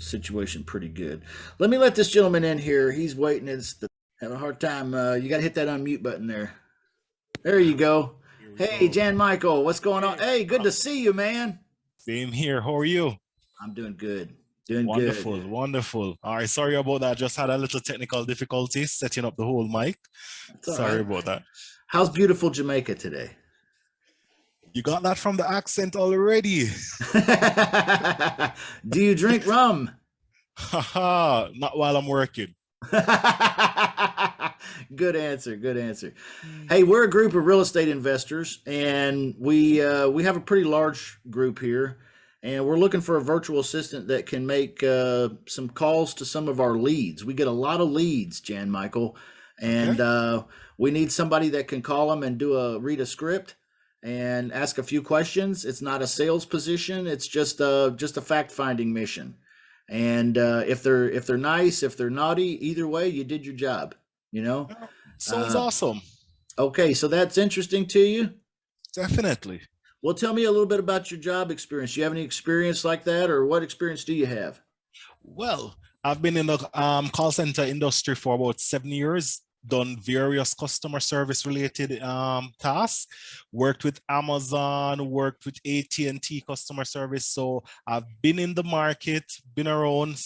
situation pretty good. Let me let this gentleman in here. He's waiting. Having a hard time. You got to hit that unmute button there. There you go. Here we Hey, go. Jan Michael, what's going on? Hey, Hey, good to see you, man. same here. How are you? I'm doing good. Doing Wonderful, good. wonderful. All right, sorry about that. Just had a little technical difficulty setting up the whole mic. It's all Sorry right. about that. How's beautiful Jamaica today? You got that from the accent already. Do you drink rum? Haha, not while I'm working. Good answer. Good answer. Hey, we're a group of real estate investors, and we have a pretty large group here, and we're looking for a virtual assistant that can make some calls to some of our leads. We get a lot of leads, Jan Michael, and we need somebody that can call them and read a script and ask a few questions. It's not a sales position; it's just a fact finding mission. And if they're nice, if they're naughty, either way, you did your job. You know. Sounds awesome. Okay, so that's interesting to you. Definitely. Well, tell me a little bit about your job experience. Do you have any experience like that, or what experience do you have? Well, I've been in the call center industry for about 7 years, done various customer service related tasks, worked with Amazon, worked with AT&T customer service. So I've been in the market, been around,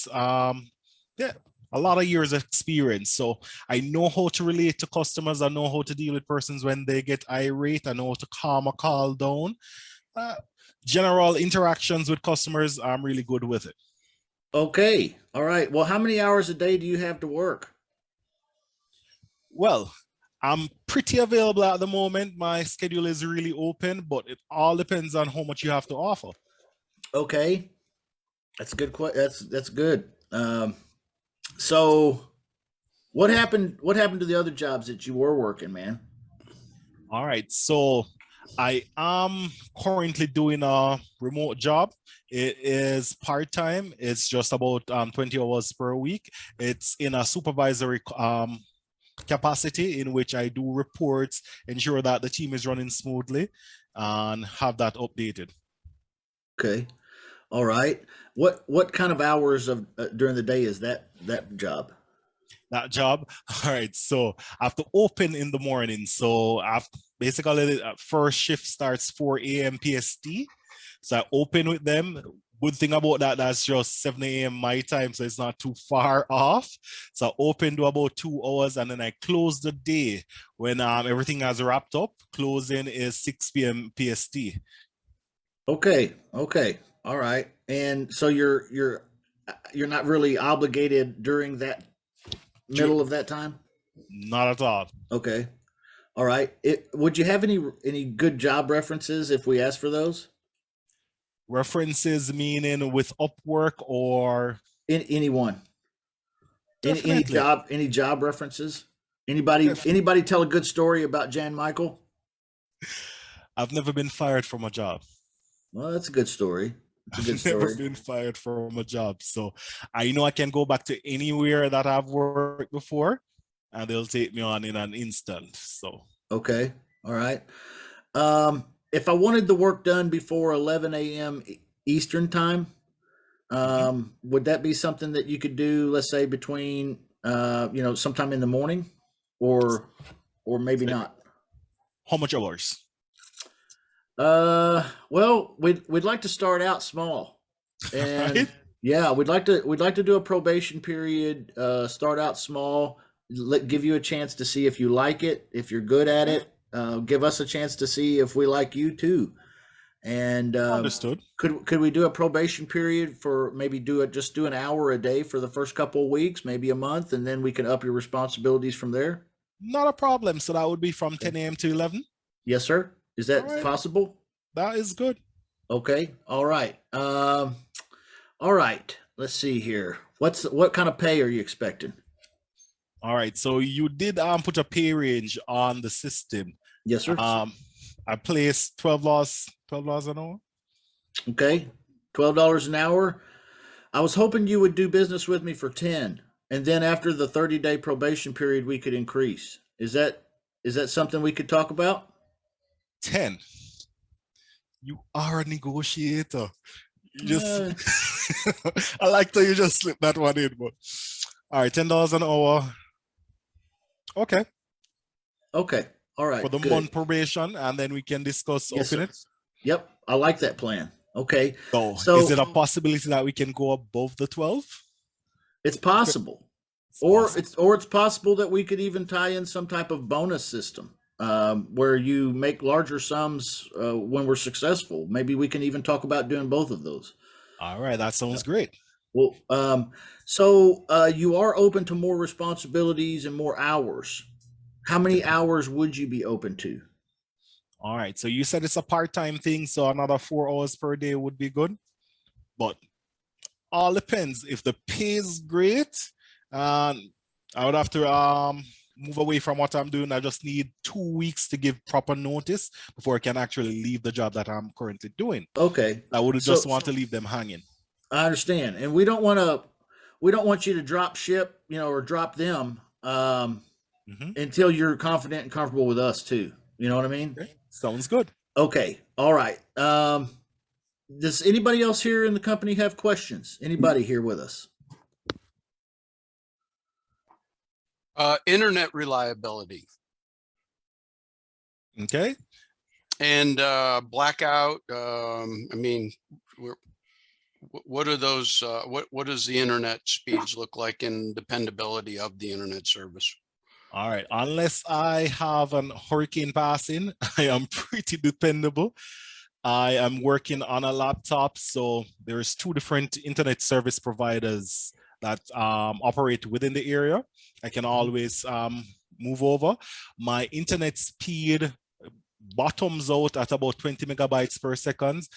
a lot of years of experience. So I know how to relate to customers. I know how to deal with persons when they get irate. I know how to calm a call down. General interactions with customers, I'm really good with it. Okay, all right. Well, how many hours a day do you have to work? Well, I'm pretty available at the moment. My schedule is really open, but it all depends on how much you have to offer. Okay, that's a good. That's good. So, what happened? What happened to the other jobs that you were working, man? All right, so I am currently doing a remote job. It is part-time. It's just about 20 hours per week. It's in a supervisory capacity in which I do reports, ensure that the team is running smoothly, and have that updated. Okay, all right. What kind of hours of during the day is that job? That job. All right, so I have to open in the morning. So after basically first shift starts 4 a.m. PST. So I open with them. Good thing about that, that's just 7 a.m. my time, so it's not too far off. So I open to about 2 hours, and then I close the day when everything has wrapped up. Closing is 6 p.m. PST. Okay, all right. And so you're not really obligated during that middle of that time? Not at all. Okay. All right. Would you have any good job references if we ask for those? References meaning with Upwork or Anyone? Definitely. Any job references? Anybody tell a good story about Jan Michael? I've never been fired from a job. Well, that's a good story. It's a good I've never story. been fired from a job. So I know I can go back to anywhere that I've worked before and they'll take me on in an instant. So Okay. All right. If I wanted the work done before 11 a.m. Eastern time, would that be something that you could do, let's say between sometime in the morning or maybe not? how much hours? Well, we'd like to start out small, and Right? yeah, we'd like to do a probation period. Start out small, give you a chance to see if you like it, if you're good at it. Give us a chance to see if we like you too. And Understood. could we do a probation period for maybe just do an hour a day for the first couple of weeks, maybe a month, and then we can up your responsibilities from there? Not a problem. So that would be from 10 a.m. to 11. Yes, sir. Is that All right. possible? That is good. Okay. All right. All right. Let's see here. What kind of pay are you expecting? All right. So you did put a pay range on the system. Yes, sir. I placed $12 an hour. Okay. $12 an hour. I was hoping you would do business with me for 10, and then after the 30-day probation period, we could increase. Is that something we could talk about? 10. You are a negotiator. You just I like that you just slip that one in, but all right, $10 an hour. Okay. Okay. All right. For the good. month probation, and then we can discuss Yes, sir. opening it. Yep. I like that plan. Okay. So, is So it a possibility that we can go above the 12? it's possible. It's possible. It's possible that we could even tie in some type of bonus system where you make larger sums when we're successful. Maybe we can even talk about doing both of those. All right, that sounds great. Well, so you are open to more responsibilities and more hours. How many hours would you be open to? All right, so you said it's a part-time thing, so another 4 hours per day would be good. But all depends. If the pay is great, I would have to move away from what I'm doing. I just need 2 weeks to give proper notice before I can actually leave the job that I'm currently doing. Okay. I would So- just want to leave them hanging. I understand, and we don't want you to drop ship, or drop them Mhm. until you're confident and comfortable with us too. You know what I mean? Okay, sounds good. Okay. All right. Does anybody else here in the company have questions? Anybody here with us? Internet reliability Okay. and blackout. I mean, what are those? What does the internet speeds look like and dependability of the internet service? All right. Unless I have an hurricane passing, I am pretty dependable. I am working on a laptop, so there's 2 different internet service providers that operate within the area. I can always move over. My internet speed bottoms out at about 20 megabytes per second,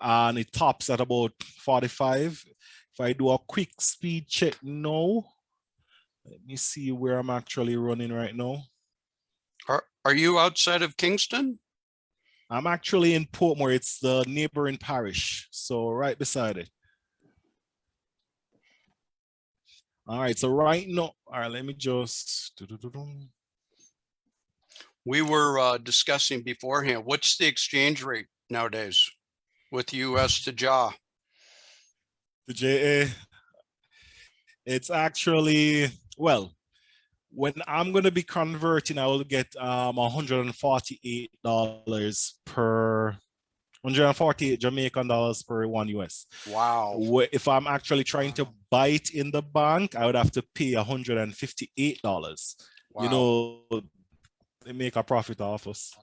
and it tops at about 45. If I do a quick speed check now, let me see where I'm actually running right now. Are you outside of Kingston? I'm actually in Portmore. It's the neighboring parish, so right beside it. All right, so right now, all right, let me just. We were discussing beforehand. What's the exchange rate nowadays with US to JA? The JA, it's actually, well, when I'm going to be converting, I will get $148 per 148 Jamaican dollars per 1 US. Wow. If I'm actually trying to buy it in the bank, I would have to pay $158. Wow. You know, they make a profit off us.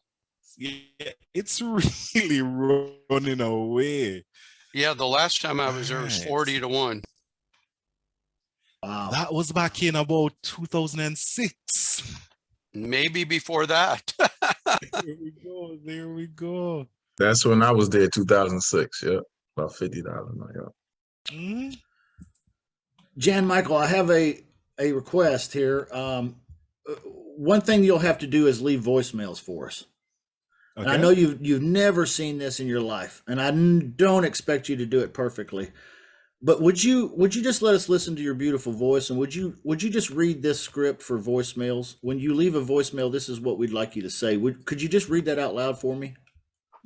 Yeah, it's really running away. Yeah, the last time I was there was Right. 40 to 1. Wow. That was back in about 2006. Maybe before that. There we go. There we go. That's when I was there, 2006. Yeah, about $50 now. Yeah. Mhm. Jan Michael, I have a request here. One thing you'll have to do is leave voicemails for us. And I Okay. know you've never seen this in your life, and I don't expect you to do it perfectly. But would you just let us listen to your beautiful voice, and would you just read this script for voicemails? When you leave a voicemail, this is what we'd like you to say. Could you just read that out loud for me?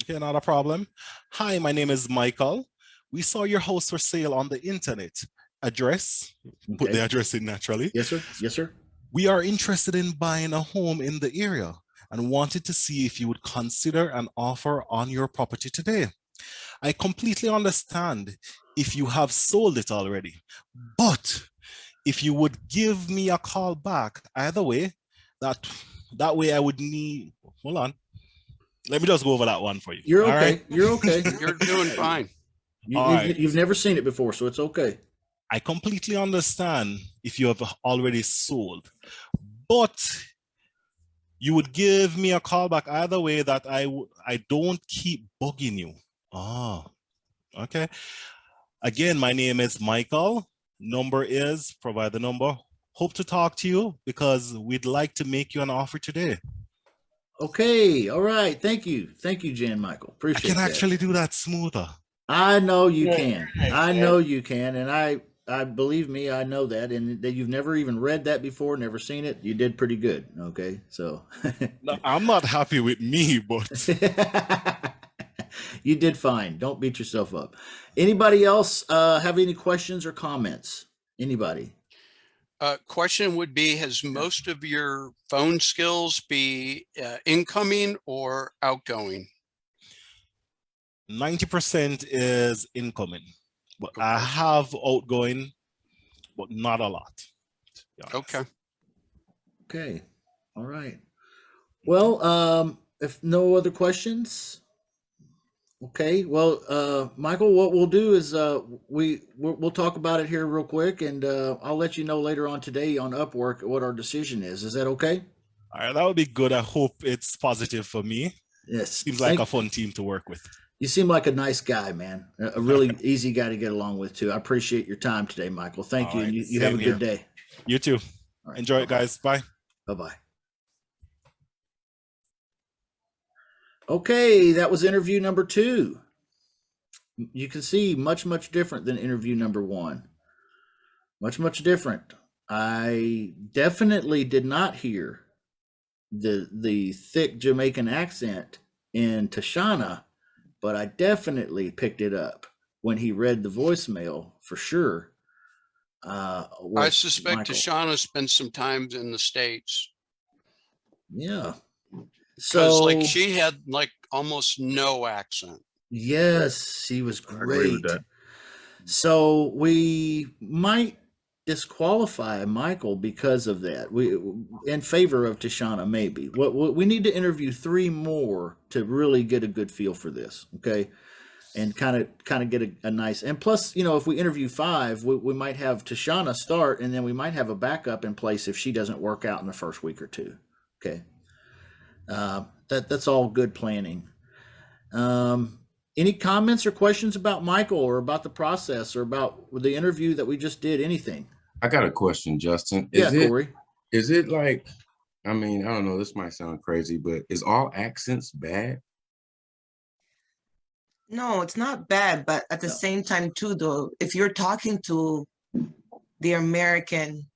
Okay, not a problem. Hi, my name is Michael. We saw your house for sale on the internet. Address, put the Okay. address in naturally. Yes, sir. Yes, sir. We are interested in buying a home in the area and wanted to see if you would consider an offer on your property today. I completely understand if you have sold it already, but if you would give me a call back, either way, that way I would need, hold on. Let me just go over that one for you. You're All okay. right? You're okay. You're doing fine. All right. You've never seen it before, so it's okay. I completely understand if you have already sold, but you would give me a call back either way that I don't keep bugging you. Oh, okay. Again, my name is Michael. Number is, provide the number. Hope to talk to you because we'd like to make you an offer today. Okay. All right. Thank you. Thank you, Jan Michael. I Appreciate can that. actually do that smoother. I know you Yeah, can. yeah, I yeah. know you can, and I believe me, I know that, and that you've never even read that before, never seen it. You did pretty good. Okay, so No, I'm not happy with me, but You did fine. Don't beat yourself up. Anybody else have any questions or comments? Anybody? Question would be, has most of your phone skills be incoming or outgoing? 90% is incoming, but I Okay. have outgoing, but not a lot. to be honest. Okay. Okay. All right. Well, if no other questions, okay. Well, Michael, what we'll do is we'll talk about it here real quick, and I'll let you know later on today on Upwork what our decision is. Is that okay? All right, that would be good. I hope it's positive for me. Yes. Seems like a fun team to work with. You seem like a nice guy, man. A really easy guy to get along with too. I appreciate your time today, Michael. Thank you. All And right, you have a same good here. day. You too. All right, Enjoy it, bye-bye. guys. Bye. Bye-bye. Okay, that was interview number 2. You can see much different than interview number 1. Much different. I definitely did not hear the thick Jamaican accent in Tashana, but I definitely picked it up when he read the voicemail for sure. I Was suspect Michael. Tashana spent some time in the States Yeah. because So like she had like almost no accent. yes, he was I agree with great. that. So we might disqualify Michael because of that. We in favor of Tashana, maybe. What we need to interview 3 more to really get a good feel for this. Okay. And kind of get a nice, and plus, if we interview 5, we might have Tashana start, and then we might have a backup in place if she doesn't work out in the first week or 2. Okay. That's all good planning. Any comments or questions about Michael or about the process or about the interview that we just did? Anything? I got a question, Justin. Yeah, Corey. Is it like, I mean, I don't know, this might sound crazy, but is all accents bad? No, it's not bad, but at the No. same time too, though, if you're talking to the American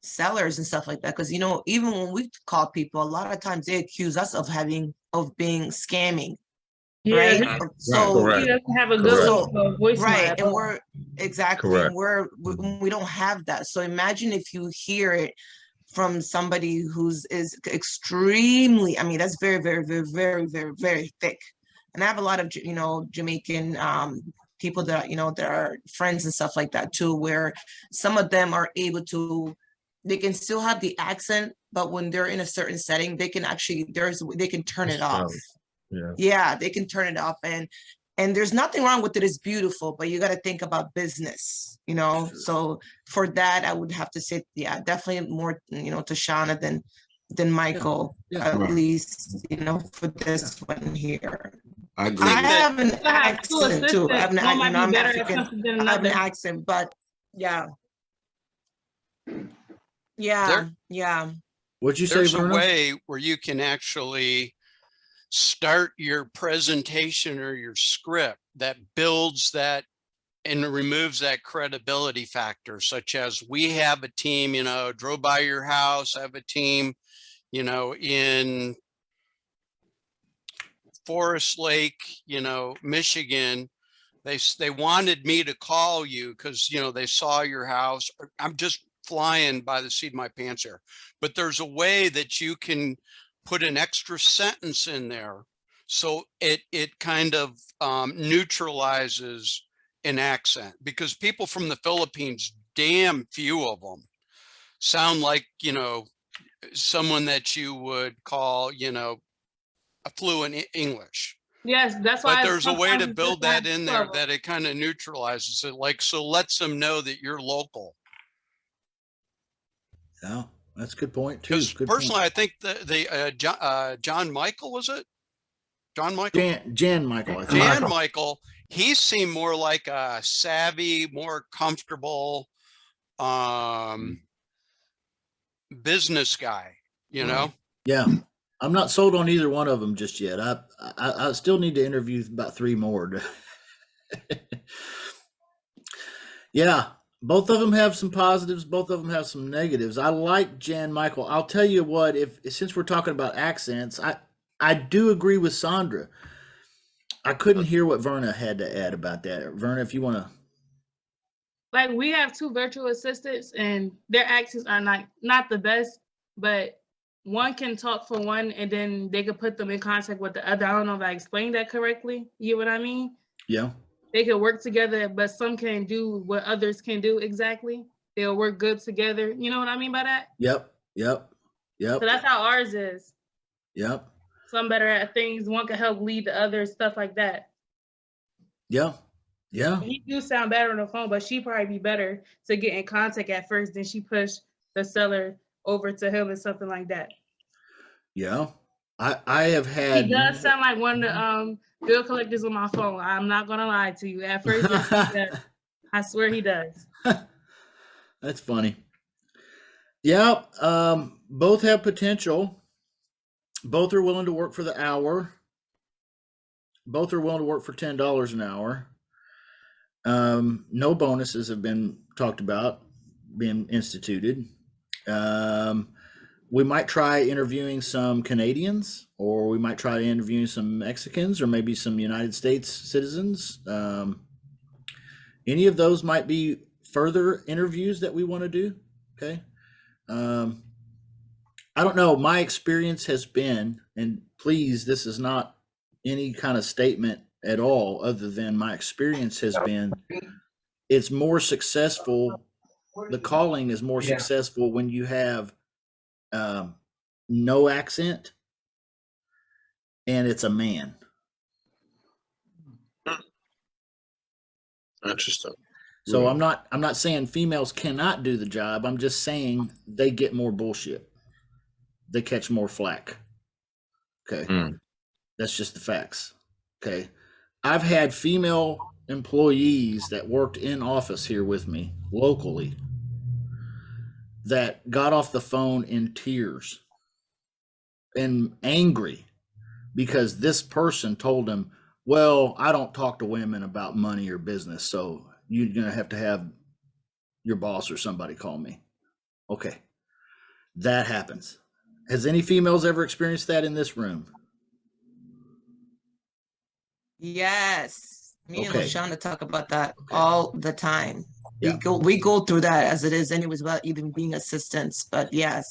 sellers and stuff like that, because even when we call people, a lot of times they accuse us of being scamming, Yeah, right? he So Correct. doesn't have a Correct. good voicemail. right, at and all. we're exactly, Correct. and we don't have that. So imagine if you hear it from somebody is extremely, I mean, that's very, very, very, very, very, very thick. And I have a lot of Jamaican people that that are friends and stuff like that too, where some of them are able to, they can still have the accent, but when they're in a certain setting, they can actually they can turn it off. Yeah, they can turn it off, and there's nothing wrong with it. It's beautiful, but you got to think about business, Sure. So for that, I would have to say, yeah, definitely more, Tashana than Michael, Yeah. at Right. least, for this one here. I agree. I think that- have an To have two accent too. I have an, assistants, one might be I'm better at African. something than I have an another. accent, but yeah. Yeah, yeah. What'd you say, There's a Verna? way where you can actually start your presentation or your script that builds that and removes that credibility factor, such as we have a team, drove by your house, I have a team, in Forest Lake, Michigan. They wanted me to call you because, they saw your house. I'm just flying by the seat of my pants here, but there's a way that you can put an extra sentence in there. So it kind of neutralizes an accent, because people from the Philippines, damn few of them sound like, someone that you would call, a fluent English. Yes, that's why. But there's a way to sometimes build it's that in there trouble. that it kind of neutralizes it. Like, so lets them know that you're local. Yeah, that's a good point too. Because Good personally, point. I think John Michael, was it? John Michael? Jan Michael. I think. Jan Michael, he seemed more like a savvy, more comfortable business guy, Right. Yeah, I'm not sold on either one of them just yet. I still need to interview about 3 more. Yeah, both of them have some positives. Both of them have some negatives. I like Jan Michael. I'll tell you what. Since we're talking about accents, I do agree with Sandra. I couldn't hear what Verna had to add about that. Verna, if you want to. Like we have two virtual assistants and their accents are not the best, but one can talk for one and then they could put them in contact with the other. I don't know if I explained that correctly. You know what I mean? Yeah. They can work together, but some can't do what others can do exactly. They'll work good together. You know what I mean by that? Yep. Yep. Yep. So that's how ours is. Yep. Some better at things, one can help lead the other, stuff like that. Yeah. Yeah. He do sound better on the phone, but she probably be better to get in contact at first. Then she push the seller over to him and something like that. Yeah. I have had. He does sound like one of the bill collectors on my phone. I'm not gonna lie to you. At first, yes, he does. I swear he does. That's funny. Yeah. Both have potential. Both are willing to work for the hour. Both are willing to work for $10 an hour. No bonuses have been talked about being instituted. We might try interviewing some Canadians, or we might try interviewing some Mexicans, or maybe some United States citizens. Any of those might be further interviews that we want to do. Okay. I don't know. My experience has been, and please, this is not any kind of statement at all, other than my experience has been, it's more successful. The calling is more successful when you have no accent and it's a man. Interesting. So Right. I'm not saying females cannot do the job. I'm just saying they get more bullshit. They catch more flack. Okay. Mm. That's just the facts. Okay. I've had female employees that worked in office here with me locally that got off the phone in tears and angry because this person told them, well, I don't talk to women about money or business, so you're going to have your boss or somebody call me. Okay. That happens. Has any females ever experienced that in this room? Yes. Me and Okay. Lashana talk about that Okay. all the time. Yeah. We go through that as it is anyways without even being assistants. But yes,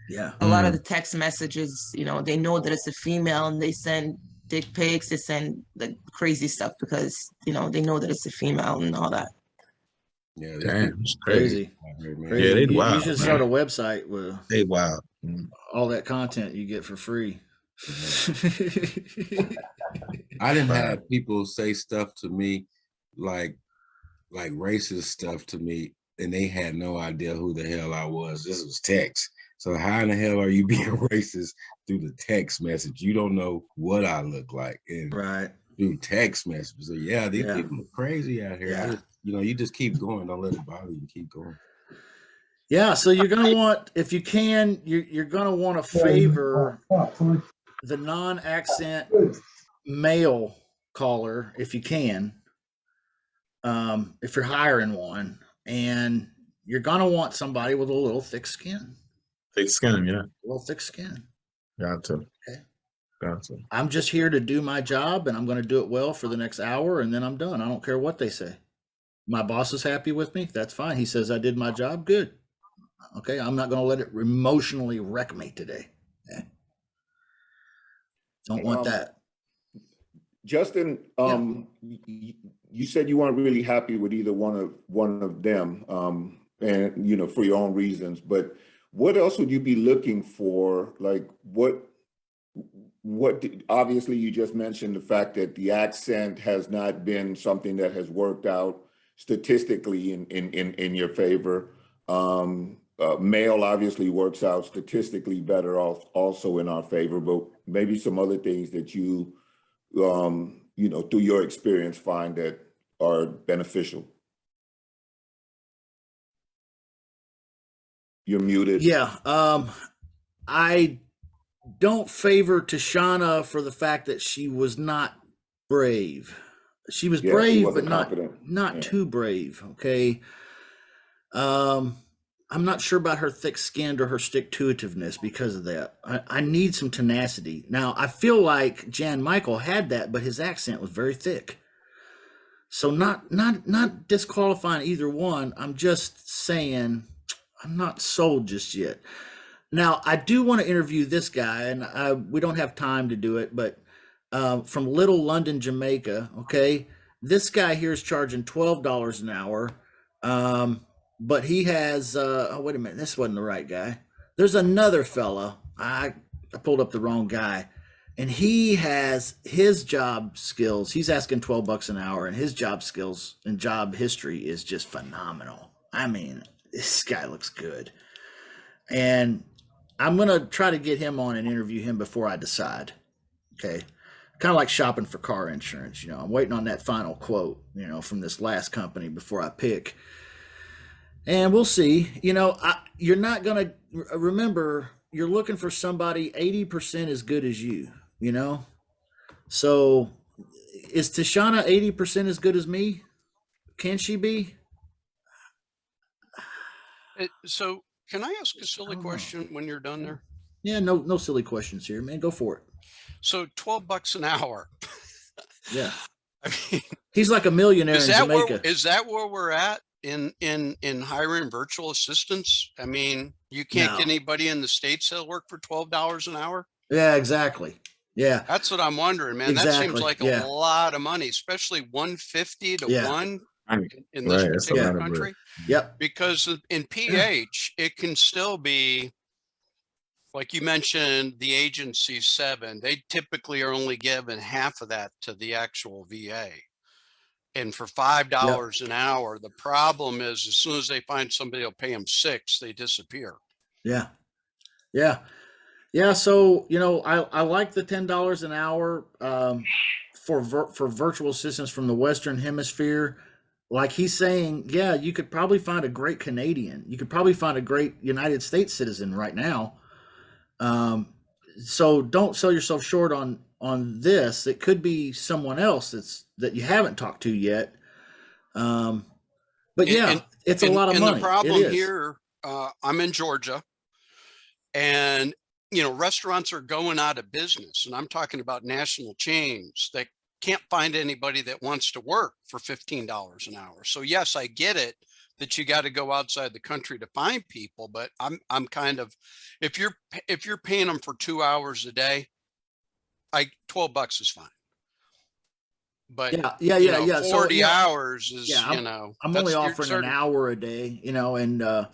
Yeah. a lot of the text messages, they know that it's a female and they send dick pics, they send the crazy stuff because, they know that it's a female and all that. Yeah, Damn, it's crazy. Crazy. Yeah, they You wild, should man. start a website with They wild. Mm. all that content you get for free. I didn't have people say stuff to me like racist stuff to me, and they had no idea who the hell I was. This was text. So how in the hell are you being racist through the text message? You don't know what I look like, and Right. through text messages. So yeah, these people are crazy out here. Yeah. You just keep going. Don't let it bother you. Keep going. Yeah. So you're going to want, if you can, you're going to want to favor the non-accent male caller if you can, if you're hiring one, and you're going to want somebody with a little thick skin. Thick skin, yeah. A little thick skin. Got to. Okay. Got to. I'm just here to do my job, and I'm going to do it well for the next hour, and then I'm done. I don't care what they say. My boss is happy with me. That's fine. He says I did my job. Good. Okay. I'm not going to let it emotionally wreck me today. Okay. Don't want that. Justin, you said you weren't really happy with either one of them, and for your own reasons. But what else would you be looking for? Like what? Obviously, you just mentioned the fact that the accent has not been something that has worked out statistically in your favor. Male obviously works out statistically better also in our favor, but maybe some other things that you through your experience find that are beneficial. You're muted. Yeah. I don't favor Tashana for the fact that she was not brave. She was brave, but not confident. not too brave. Okay. I'm not sure about her thick-skinned or her stick-to-itiveness because of that. I need some tenacity. Now, I feel like Jan Michael had that, but his accent was very thick. So not disqualifying either one. I'm just saying I'm not sold just yet. Now, I do want to interview this guy, and we don't have time to do it, but from Little London, Jamaica. Okay, this guy here is charging $12 an hour, but he has. Oh, wait a minute, this wasn't the right guy. There's another fella. I pulled up the wrong guy, and he has his job skills. He's asking $12 an hour, and his job skills and job history is just phenomenal. I mean, this guy looks good, and I'm going to try to get him on and interview him before I decide. Okay. Kind of like shopping for car insurance. You know, I'm waiting on that final quote, you know, from this last company before I pick. And we'll see. You know, you're not going to remember, you're looking for somebody 80% as good as you, you know? So is Tashana 80% as good as me? Can she be? So can I ask a silly I don't know. question when you're done there? Yeah, no silly questions here, man. Go for it. So $12 an hour. Yeah. I mean, He's like a millionaire in Jamaica. is that where we're at in hiring virtual assistants? I mean, you can't get anybody in the States that'll work for $12 an hour. Yeah, exactly. Yeah. That's what I'm wondering, man. That seems like a lot of money, especially 150 to 1 in this particular country. Yep. Because in PH, it can still be, like you mentioned, the agency 7, they typically are only given half of that to the actual VA. And for $5 an hour, the problem is as soon as they find somebody who'll pay them $6, they disappear. Yeah. Yeah. Yeah. So, you know, I like the $10 an hour for virtual assistants from the Western Hemisphere. Like he's saying, yeah, you could probably find a great Canadian. You could probably find a great United States citizen right now. So don't sell yourself short on this. It could be someone else that you haven't talked to yet. But yeah, it's a lot of money. And the problem here, I'm in Georgia, and you know, restaurants are going out of business, and I'm talking about national chains that can't find anybody that wants to work for $15 an hour. So yes, I get it that you got to go outside the country to find people, but I'm kind of, if you're paying them for 2 hours a day, $12 is fine. But yeah. 40 hours is, you know, I'm only offering an hour a day, you know, and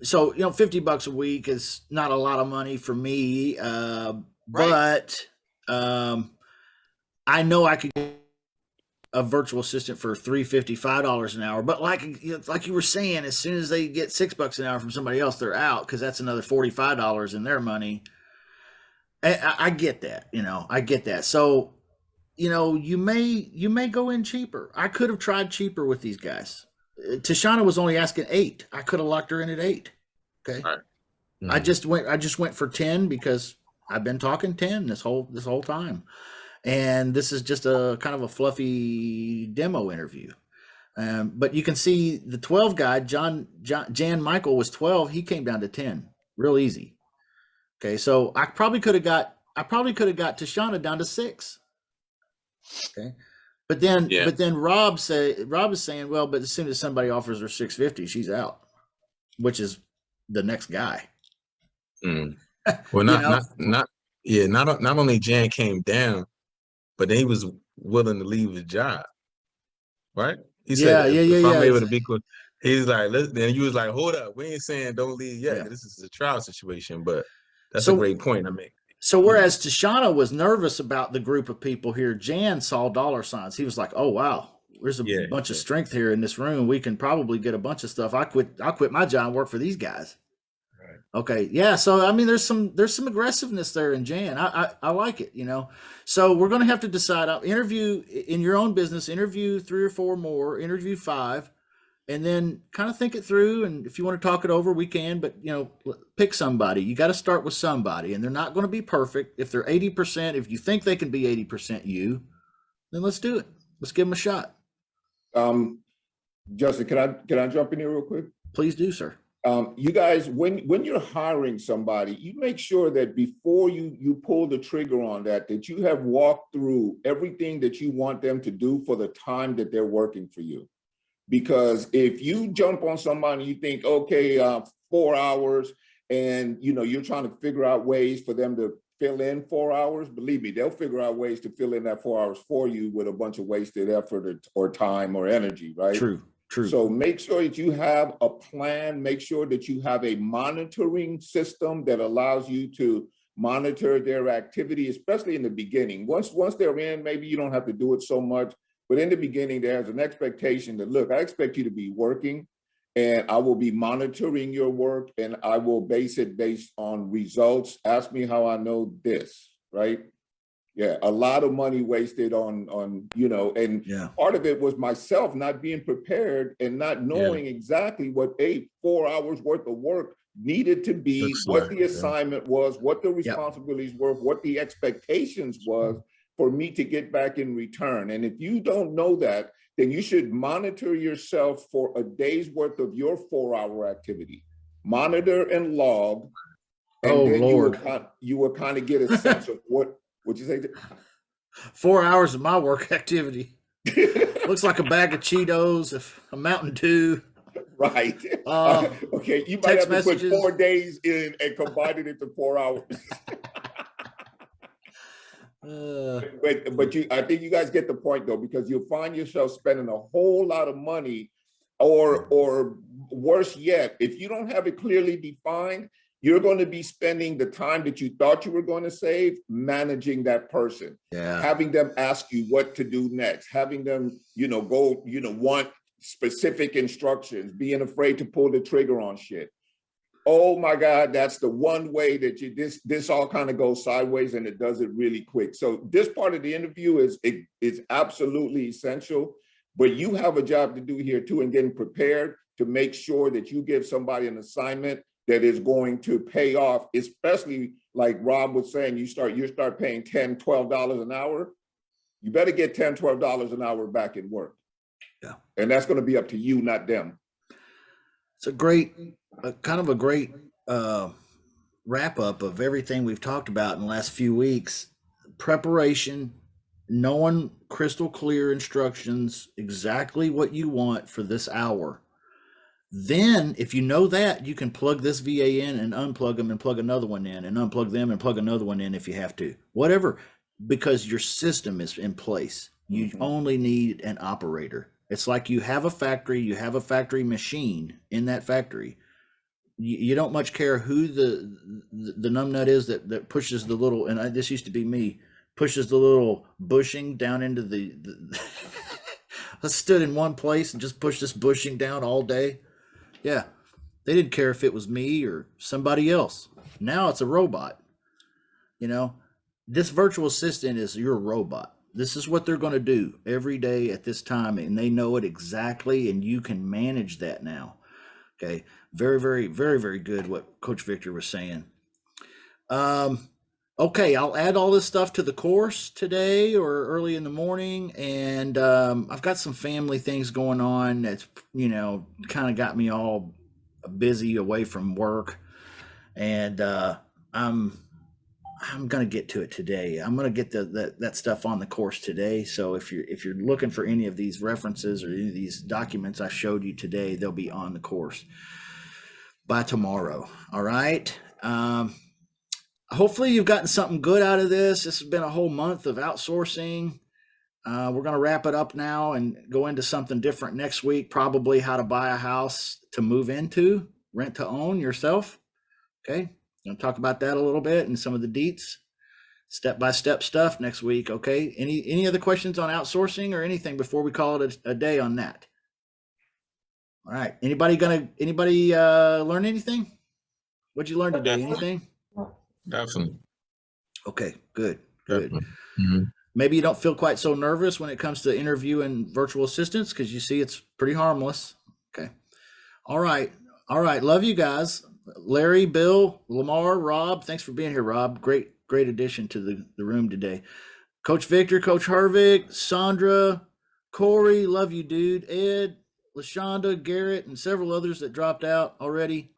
so, you know, $50 a week is not a lot of money for me. But I know I could get a virtual assistant for $3.50, $5 an hour. But like you were saying, as soon as they get $6 an hour from somebody else, they're out because that's another $45 in their money. I get that, you know, I get that. So, you know, you may go in cheaper. I could have tried cheaper with these guys. Tashana was only asking 8. I could have locked her in at 8. Okay. Right. Mm-hmm. I just went for 10 because I've been talking 10 this whole time. And this is just a kind of a fluffy demo interview. But you can see the 12 guy, Jan Michael was 12. He came down to 10 real easy. Okay. So I probably could have got Tashana down to 6. Okay. But then Rob is saying, well, but as soon as somebody offers her $650, she's out, which is the next guy. Mm. Well, not only Jan came down, but he was willing to leave his job, right? He said, if I'm able to be cool, he's like, then you was like, hold up, we ain't saying don't leave yet. Yeah. This is a trial situation, but that's a great point I make. So whereas Tashana was nervous about the group of people here, Jan saw dollar signs. He was like, oh, wow, there's a bunch of strength here in this room. We can probably get a bunch of stuff. I'll quit my job and work for these guys. Right. Okay. Yeah. So, I mean, there's some aggressiveness there in Jan. I like it, you know. So we're going to have to decide. Interview in your own business, interview 3 or 4 more, interview 5. And then kind of think it through. And if you want to talk it over, we can. But, you know, pick somebody. You got to start with somebody. And they're not going to be perfect. If they're 80%, if you think they can be 80% you, then let's do it. Let's give them a shot. Justin, can I jump in here real quick? Please do, sir. You guys, when you're hiring somebody, you make sure that before you pull the trigger on that you have walked through everything that you want them to do for the time that they're working for you. Because if you jump on somebody, you think, okay, 4 hours, and you're trying to figure out ways for them to fill in 4 hours, believe me, they'll figure out ways to fill in that 4 hours for you with a bunch of wasted effort or time or energy, right? True. So make sure that you have a plan, make sure that you have a monitoring system that allows you to monitor their activity, especially in the beginning. Once they're in, maybe you don't have to do it so much, but in the beginning, there's an expectation that, look, I expect you to be working, and I will be monitoring your work, and I will base it based on results. Ask me how I know this, right? Yeah, a lot of money wasted on and part of it was myself not being prepared and not knowing exactly what 4 hours worth of work needed to be, Looks what like, the assignment was, what the responsibilities were, what the expectations was for me to get back in return. And if you don't know that, then you should monitor yourself for a day's worth of your 4-hour activity. Monitor and log, and then you will kind of get a sense of what you say. 4 hours of my work activity looks like a bag of Cheetos, a Mountain Dew. Right. Okay, you might have to put 4 days in and combine it into 4 hours. But I think you guys get the point though, because you'll find yourself spending a whole lot of money, or worse yet, if you don't have it clearly defined, you're going to be spending the time that you thought you were going to save managing that person, having them ask you what to do next, having them, go, want specific instructions, being afraid to pull the trigger on shit. Oh my God, that's the one way that this all kind of goes sideways, and it does it really quick. So this part of the interview is absolutely essential, but you have a job to do here too, and getting prepared to make sure that you give somebody an assignment that is going to pay off, especially like Rob was saying, you start paying $10, $12 an hour. You better get $10, $12 an hour back in work. Yeah. And that's going to be up to you, not them. It's a great wrap up of everything we've talked about in the last few weeks. Preparation, knowing crystal clear instructions, exactly what you want for this hour. Then, if you know that, you can plug this VA in and unplug them and plug another one in and unplug them and plug another one in if you have to. Whatever, because your system is in place. You only need an operator. It's like you have a factory machine in that factory. You don't much care who the numbnut is that pushes the little, and this used to be me, pushes the little bushing down into the I stood in one place and just pushed this bushing down all day. Yeah, they didn't care if it was me or somebody else. Now it's a robot. This virtual assistant is your robot. This is what they're going to do every day at this time, and they know it exactly, and you can manage that now. Okay, very, very, very, very good what Coach Victor was saying. Okay, I'll add all this stuff to the course today or early in the morning, and I've got some family things going on that's kind of got me all busy away from work, and I'm gonna get to it today. I'm gonna get that stuff on the course today. So if you're looking for any of these references or any of these documents I showed you today, they'll be on the course by tomorrow. All right. Hopefully you've gotten something good out of this. This has been a whole month of outsourcing. We're going to wrap it up now and go into something different next week, probably how to buy a house to move into, rent to own yourself. Okay. Going to talk about that a little bit and some of the deets, step-by-step stuff next week. Okay. Any other questions on outsourcing or anything before we call it a day on that? All right. Anybody learn anything? What'd you learn today? Anything? Definitely. Okay, good. Mm-hmm. Maybe you don't feel quite so nervous when it comes to interviewing virtual assistants because you see it's pretty harmless. Okay. All right. Love you guys. Larry, Bill, Lamar, Rob. Thanks for being here, Rob. Great addition to the room today. Coach Victor, Coach Hervik, Sandra, Corey, love you, dude. Ed, LaShonda, Garrett, and several others that dropped out already.